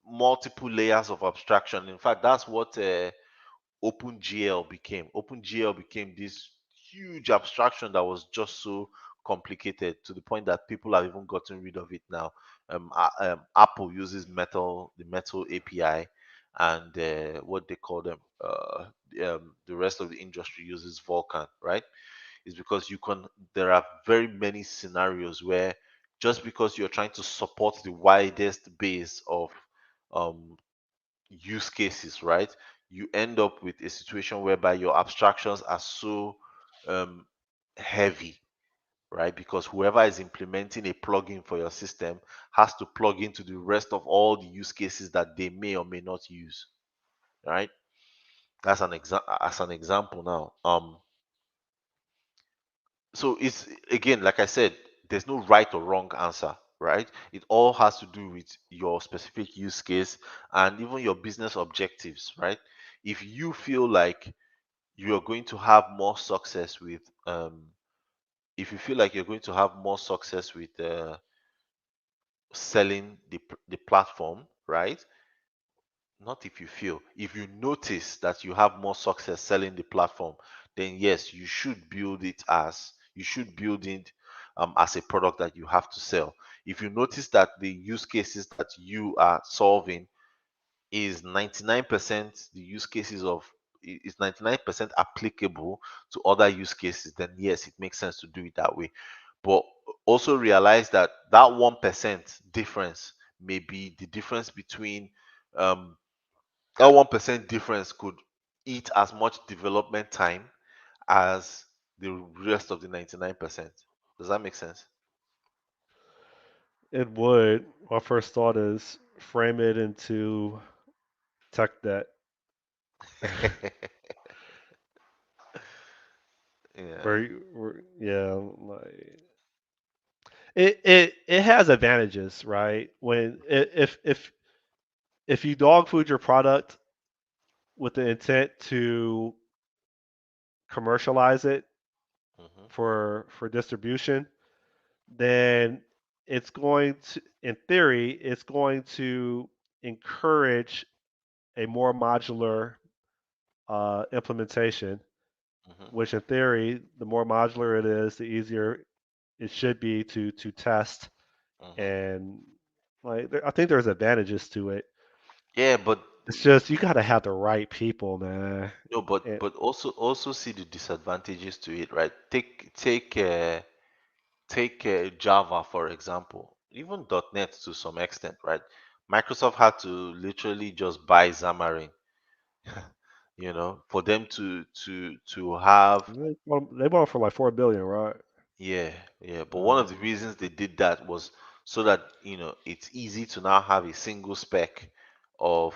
multiple layers of abstraction. In fact, that's what OpenGL became. OpenGL became this huge abstraction that was just so complicated, to the point that people have even gotten rid of it now. Apple uses the Metal API, and what they call them, the rest of the industry uses Vulkan, right? Is because there are very many scenarios where, just because you're trying to support the widest base of um, use cases, right? You end up with a situation whereby your abstractions are so um, heavy, right? Because whoever is implementing a plugin for your system has to plug into the rest of all the use cases that they may or may not use, right? That's an example now. So So it's again, like I said, there's no right or wrong answer, right? It all has to do with your specific use case and even your business objectives, right? If you feel like you're going to have more success with if you feel like you're going to have more success with selling the platform, right? Not if you feel, if you notice that you have more success selling the platform, then yes, you should build it as a product that you have to sell. If you notice that the use cases that you are solving is 99% the use cases of is 99% applicable to other use cases, then yes, it makes sense to do it that way. But also realize that that 1% difference may be the difference between um, that 1% difference could eat as much development time as the rest of the 99%. Does that make sense? It would. My first thought is frame it into tech debt, Yeah. yeah, like it has advantages, right? If you dog food your product with the intent to commercialize it Hmm. for distribution, then it's going to, in theory, it's going to encourage a more modular implementation, Hmm. which in theory, the more modular it is, the easier it should be to test. Hmm. And I think there's advantages to it. Yeah, but It's just you got to have the right people, man. no, And, but also see the disadvantages to it, right? Take Java for example, even .NET to some extent, right? Microsoft had to literally just buy Xamarin, for them to have. they bought it for like 4 billion, right? Yeah, yeah. But one of the Uh, reasons they did that was so that, it's easy to now have a single spec of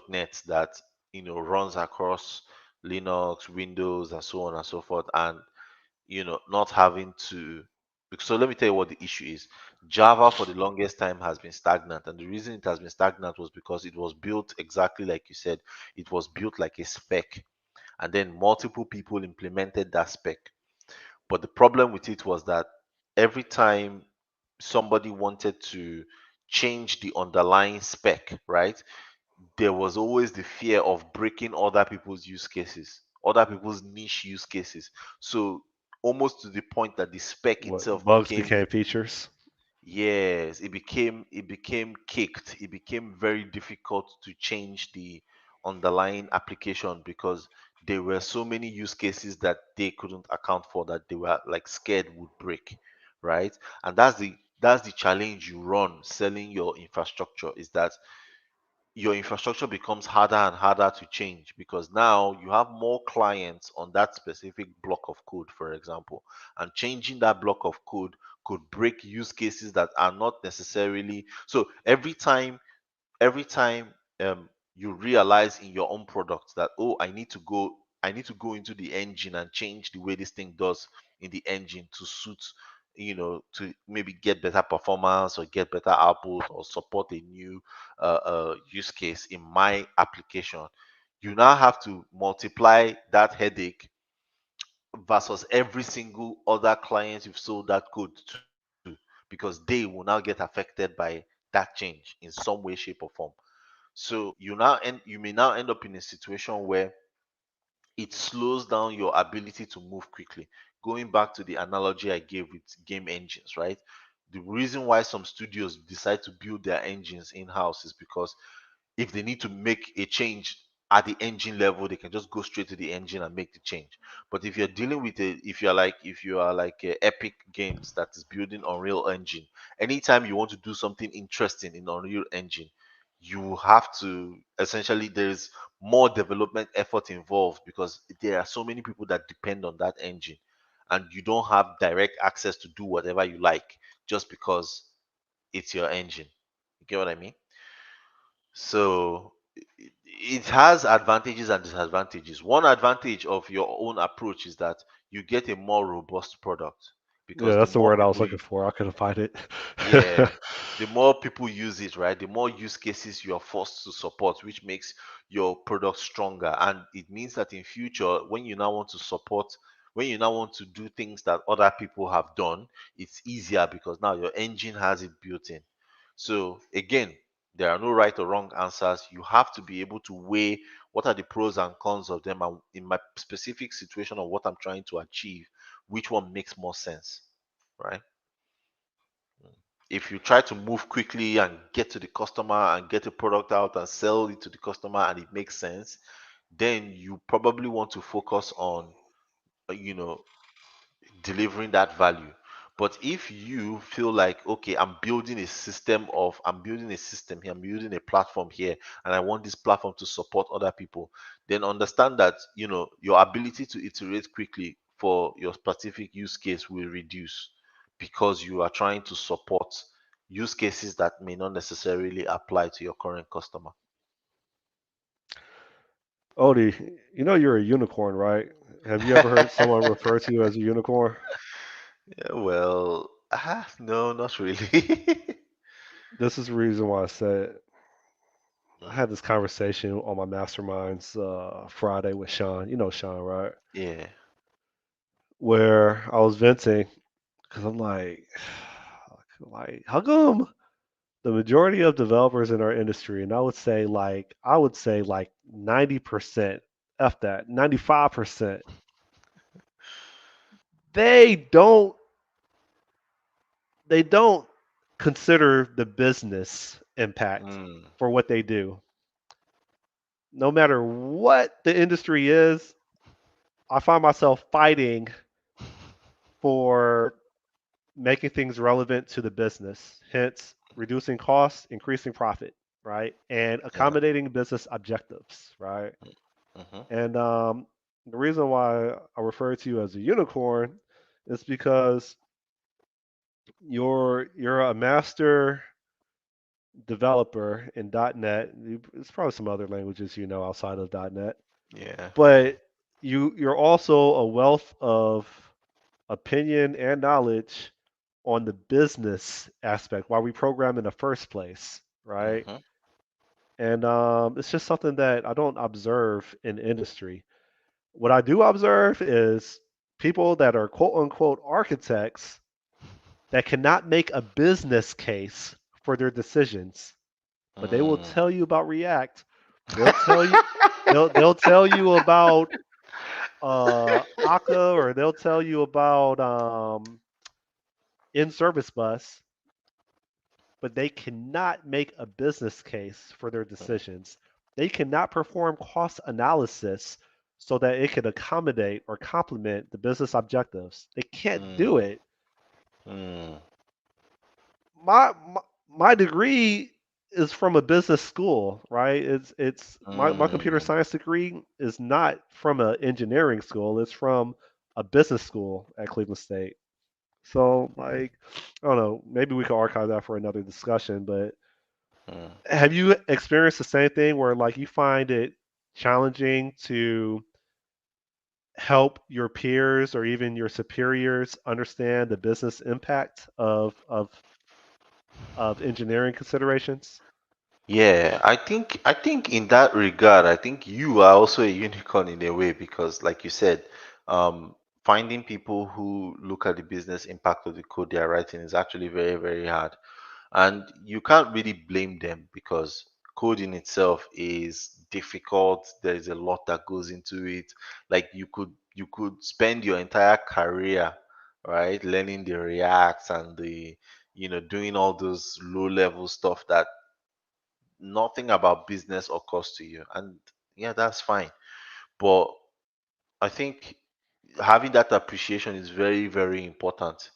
.NET that, runs across Linux, Windows, and so on and so forth, and, not having to. So let me tell you what the issue is. Java for the longest time has been stagnant, and the reason it has been stagnant was because it was built exactly like you said. It was built like a spec, and then multiple people implemented that spec. But the problem with it was that every time somebody wanted to change the underlying spec, right, there was always the fear of breaking other people's use cases, other people's niche use cases. So almost to the point that the spec what itself bugs became. became features? Yes, it became kicked. It became very difficult to change the underlying application because there were so many use cases that they couldn't account for that they were like scared would break, right? And that's the challenge you run selling your infrastructure, is that your infrastructure becomes harder and harder to change because now you have more clients on that specific block of code, for example, and changing that block of code could break use cases that are not necessarily. So every time you realize in your own product that, oh, I need to go into the engine and change the way this thing does in the engine to suit, to maybe get better performance or get better output or support a new use case in my application. You now have to multiply that headache versus every single other client you've sold that code to, because they will now get affected by that change in some way, shape, or form. So you may now end up in a situation where it slows down your ability to move quickly. Going back to the analogy I gave with game engines, right? The reason why some studios decide to build their engines in-house is because if they need to make a change at the engine level, they can just go straight to the engine and make the change. But if you're dealing with if you are like Epic Games that is building Unreal Engine, anytime you want to do something interesting in Unreal Engine, you have to essentially, there's more development effort involved because there are so many people that depend on that engine, and you don't have direct access to do whatever you like just because it's your engine. You get what I mean? So it has advantages and disadvantages. One advantage of your own approach is that you get a more robust product Yeah, because the that's the more word I was people looking for. I couldn't find it. yeah, the more people use it, right? The more use cases you are forced to support, which makes your product stronger. And it means that in future, when you now want to do things that other people have done, it's easier because now your engine has it built in. So again, there are no right or wrong answers. You have to be able to weigh what are the pros and cons of them, and in my specific situation of what I'm trying to achieve, which one makes more sense, right? If you try to move quickly and get to the customer and get a product out and sell it to the customer and it makes sense, then you probably want to focus on you know delivering that value. But if you feel like, okay, I'm building a system here, I'm building a platform here, and I want this platform to support other people, then understand that, your ability to iterate quickly for your specific use case will reduce because you are trying to support use cases that may not necessarily apply to your current customer. Odie, you know you're a unicorn, right? Have you ever heard someone refer to you as a unicorn? Yeah, well, no, not really. This is the reason why I said I Mm, had this conversation on my masterminds Friday with Sean. You know Sean, right? yeah. Where I was venting because I'm like, how come the majority of developers in our industry, and I would say like 90%, f that, 95%, they don't they don't consider the business impact Mm, for what they do. No matter what the industry is, I find myself fighting for making things relevant to the business, hence reducing costs, increasing profit, right? And yeah. accommodating business objectives, right? Hmm. And the reason why I refer to you as a unicorn is because you're a master developer in .NET. There's probably some other languages you know outside of .NET, Yeah. but you're also a wealth of opinion and knowledge on the business aspect, why we program in the first place, right? Hmm. And it's just something that I don't observe in industry. What I do observe is people that are quote unquote architects that cannot make a business case for their decisions, but they will Mm. tell you about React. They'll tell you they'll tell you about Akka, or they'll tell you about in service bus, but they cannot make a business case for their decisions. They cannot perform cost analysis so that it can accommodate or complement the business objectives. They can't do Mm. it. Mm. My degree is from a business school, right? It's my computer Mm. science degree is not from an engineering school. It's from a business school at Cleveland State. So like, I don't know, maybe we could archive that for another discussion, but Mm. have you experienced the same thing where like you find it challenging to help your peers or even your superiors understand the business impact of engineering considerations? Yeah, I think in that regard, I think you are also a unicorn in a way because, like you said, finding people who look at the business impact of the code they are writing is actually very, very hard. And you can't really blame them because coding itself is difficult. There's a lot that goes into it. Like you could spend your entire career, right, learning the React and the doing all those low level stuff that nothing about business occurs to you. And yeah, that's fine. But I think having that appreciation is very, very important,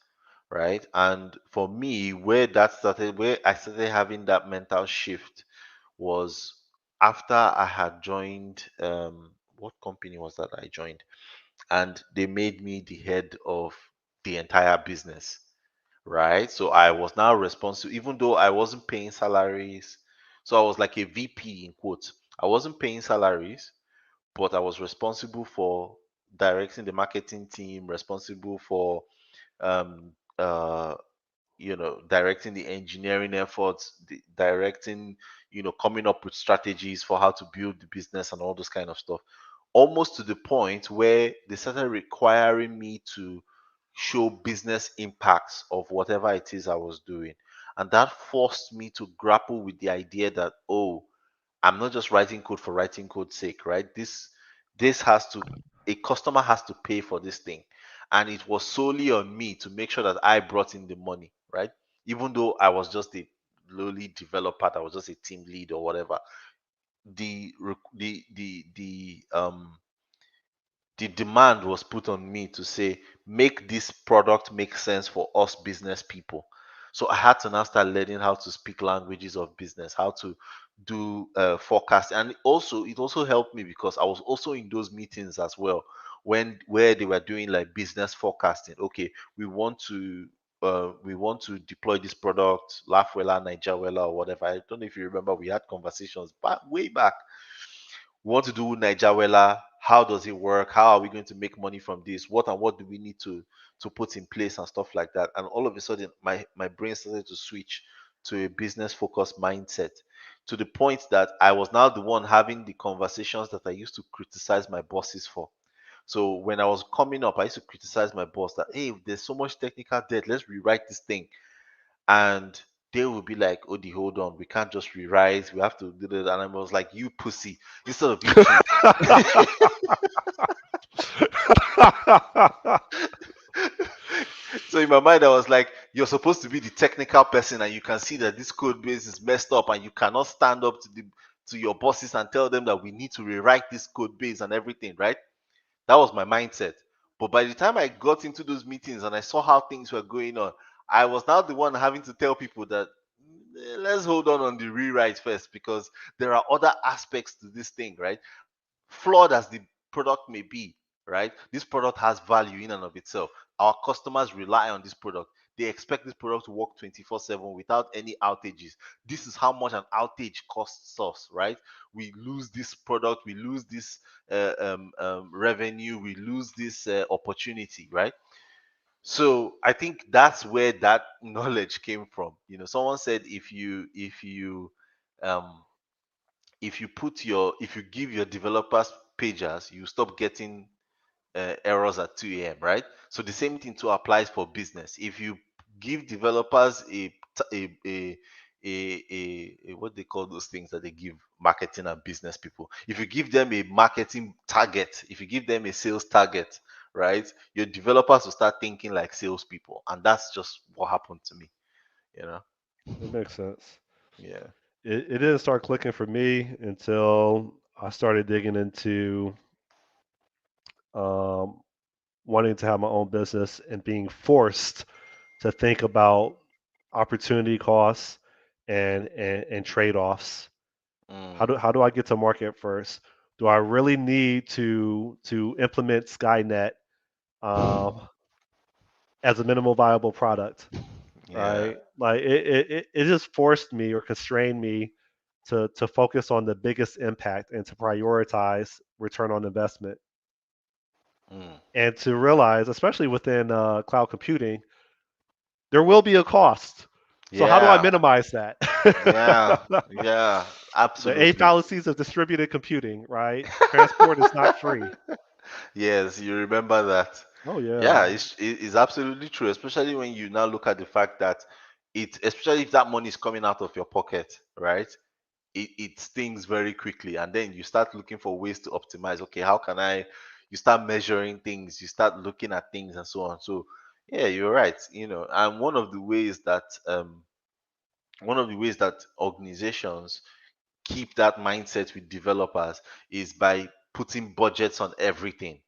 right? And for me, where I started having that mental shift was after I had joined. What company was that I joined? And they made me the head of the entire business, right? So I was now responsible, even though I wasn't paying salaries. So I was like a VP in quotes. I wasn't paying salaries, but I was responsible for directing the marketing team, responsible for um, uh, directing the engineering efforts, directing, coming up with strategies for how to build the business and all those kind of stuff. Almost to the point where they started requiring me to show business impacts of whatever it is I was doing. And that forced me to grapple with the idea that, oh, I'm not just writing code for writing code's sake, right? This has to a customer has to pay for this thing. And it was solely on me to make sure that I brought in the money, right? Even though I was just a lowly developer, I was just a team lead or whatever. The demand was put on me to say, make this product make sense for us business people. So I had to now start learning how to speak languages of business, how to do forecast. And also it also helped me because I was also in those meetings as well, when where they were doing like business forecasting. Okay, we want to deploy this product, Laughwella, Nigerwella, or whatever. I don't know if you remember, we had conversations back way back. We want to do Nigerwella. How does it work? How are we going to make money from this? What and what do we need to put in place and stuff like that? And all of a sudden, my brain started to switch to a business focused mindset, to the point that I was now the one having the conversations that I used to criticize my bosses for. So when I was coming up, I used to criticize my boss that, hey, there's so much technical debt, let's rewrite this thing. And they will be like, Odi, hold on, we can't just rewrite, we have to do that. And I was like, you pussy, instead of you to so in my mind, I was like, you're supposed to be the technical person, and you can see that this code base is messed up, and you cannot stand up to your bosses and tell them that we need to rewrite this code base and everything, right? That was my mindset. But by the time I got into those meetings and I saw how things were going on, I was now the one having to tell people that, let's hold on the rewrite first, because there are other aspects to this thing, right? Flawed as the product may be, right? This product has value in and of itself. Our customers rely on this product. They expect this product to work 24/7 without any outages. This is how much an outage costs us, right? We lose this product, we lose this revenue, we lose this opportunity, right? So I think that's where that knowledge came from. Someone said, um, if you give your developers pagers, you stop getting errors at 2 a.m., right? So the same thing too applies for business. If you give developers a what they call those things that they give marketing and business people, if you give them a marketing target, if you give them a sales target, right, your developers will start thinking like salespeople, and that's just what happened to me, you know. It makes sense. Yeah. It didn't start clicking for me until I started digging into um, wanting to have my own business and being forced to think about opportunity costs and trade-offs. Mm. How do I get to market first? Do I really need to implement Skynet um, as a minimal viable product? Yeah. Right? Like it just forced me or constrained me to focus on the biggest impact and to prioritize return on investment Mm. and to realize, especially within cloud computing, there will be a cost. So how do I Yeah. minimize that? Yeah. Yeah. The eight Absolutely. fallacies of distributed computing, right? Transport is not free. Yes, you remember that. Oh Yeah, yeah. it's absolutely true, especially when you now look at the fact that especially if that money is coming out of your pocket, right? It stings very quickly, and then you start looking for ways to optimize. Okay, how can you start measuring things, you start looking at things and so on. So yeah, you're right. And one of the ways that organizations keep that mindset with developers is by putting budgets on everything.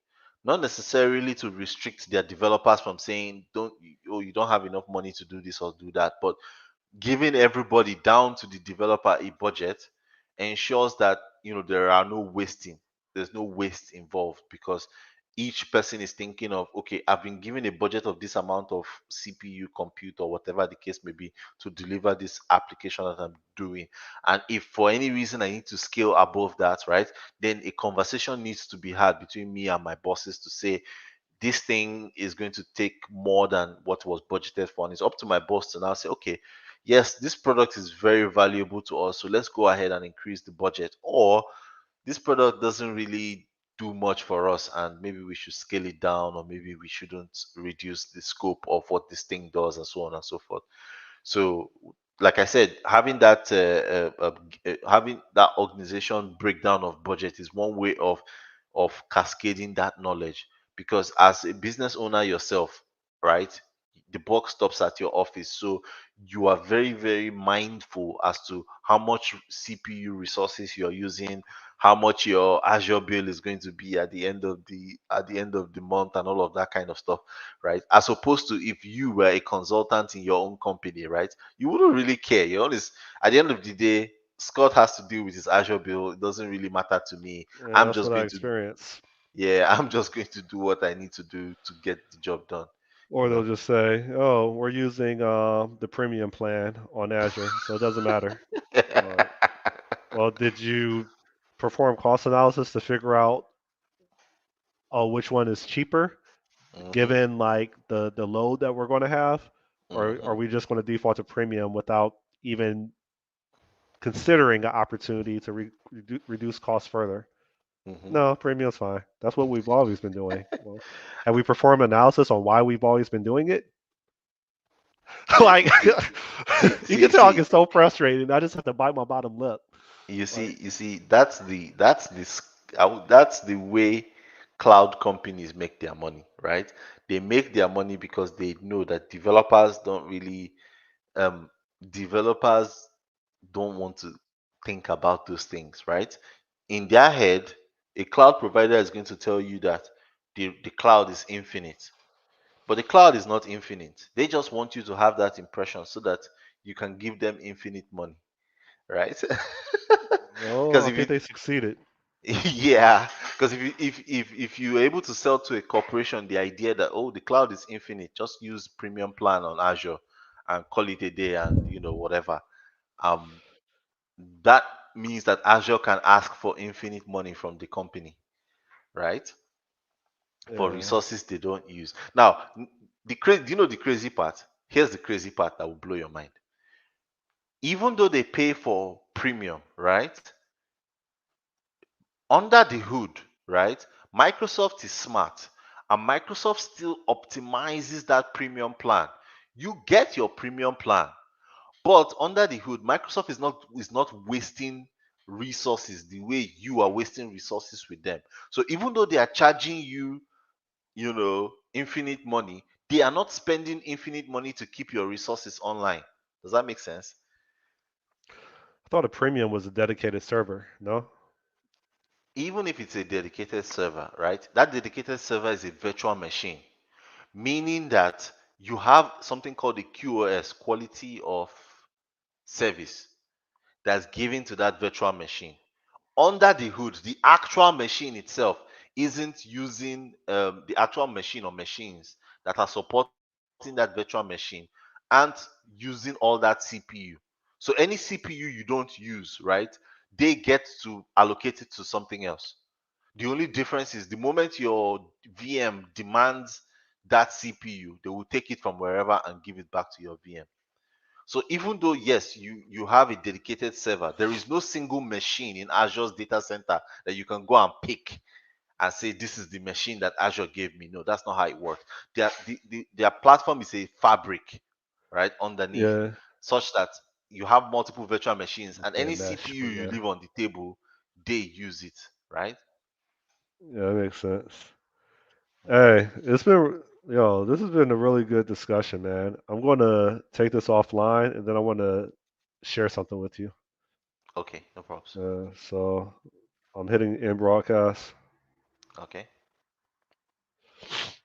Not necessarily to restrict their developers from saying, don't, oh, you don't have enough money to do this or do that, but giving everybody down to the developer a budget ensures that there are no wasting. There's no waste involved, because each person is thinking of, okay, I've been given a budget of this amount of CPU compute or whatever the case may be to deliver this application that I'm doing. And if for any reason I need to scale above that, right, then a conversation needs to be had between me and my bosses to say, this thing is going to take more than what was budgeted for. And it's up to my boss to now say, okay, yes, this product is very valuable to us. So let's go ahead and increase the budget. Or this product doesn't really do much for us and maybe we should scale it down, or maybe we shouldn't reduce the scope of what this thing does, and so on and so forth. So, like I said, having that organization breakdown of budget is one way of cascading that knowledge. Because as a business owner yourself, right, the buck stops at your office. So you are very, very mindful as to how much CPU resources you're using, how much your Azure bill is going to be at the end of the month, and all of that kind of stuff, right? As opposed to if you were a consultant in your own company, right? You wouldn't really care. You always, at the end of the day, Scott has to deal with his Azure bill. It doesn't really matter to me. Yeah, I'm that's just what I going to, experienced. yeah, I'm just going to do what I need to do to get the job done, Or you they'll know. just say, "Oh, we're using the premium plan on Azure, so it doesn't matter." Like, well, did you perform cost analysis to figure out which one is cheaper, Hmm. given like the load that we're going to have, or Hmm. are we just going to default to premium without even considering an opportunity to reduce costs further? Hmm. No, premium's fine. That's what we've always been doing. Well, have we performed analysis on why we've always been doing it? Like, you can tell I See, get so frustrated. I just have to bite my bottom lip. Like, you see, that's the way cloud companies make their money, right? They make their money because they know that um developers don't want to think about those things, right? In their head, a cloud provider is going to tell you that the cloud is infinite, but the cloud is not infinite. They just want you to have that impression so that you can give them infinite money, right? well, Because I if think you they succeeded. yeah, because if you're able to sell to a corporation the idea that, oh, the cloud is infinite, just use premium plan on Azure and call it a day, and whatever, um that means that Azure can ask for infinite money from the company, right? For Yeah. resources they don't use. Now, do you know the crazy part? Here's the crazy part that will blow your mind. Even though they pay for premium, right? Under the hood, right? Microsoft is smart, and Microsoft still optimizes that premium plan. You get your premium plan, but under the hood, Microsoft is not wasting resources the way you are wasting resources with them. So even though they are charging you, infinite money, they are not spending infinite money to keep your resources online. Does that make sense? I thought a premium was a dedicated server. No? Even if it's a dedicated server, right? That dedicated server is a virtual machine, meaning that you have something called the QoS, quality of service, that's given to that virtual machine. Under the hood, the actual machine itself isn't using the actual machine or machines that are supporting that virtual machine and using all that CPU. So any CPU you don't use, right, they get to allocate it to something else. The only difference is the moment your VM demands that CPU, they will take it from wherever and give it back to your VM. So even though yes, you have a dedicated server, there is no single machine in Azure's data center that you can go and pick and say this is the machine that Azure gave me. No, that's not how it works. Their platform is a fabric, right, underneath, Yeah. such that you have multiple virtual machines, and Yeah, any mesh. CPU But you yeah. leave on the table, they use it, right? Yeah, that makes sense. Hey, this has been a really good discussion, man. I'm going to take this offline and then I want to share something with you. Okay, no problems. So I'm hitting in broadcast. Okay.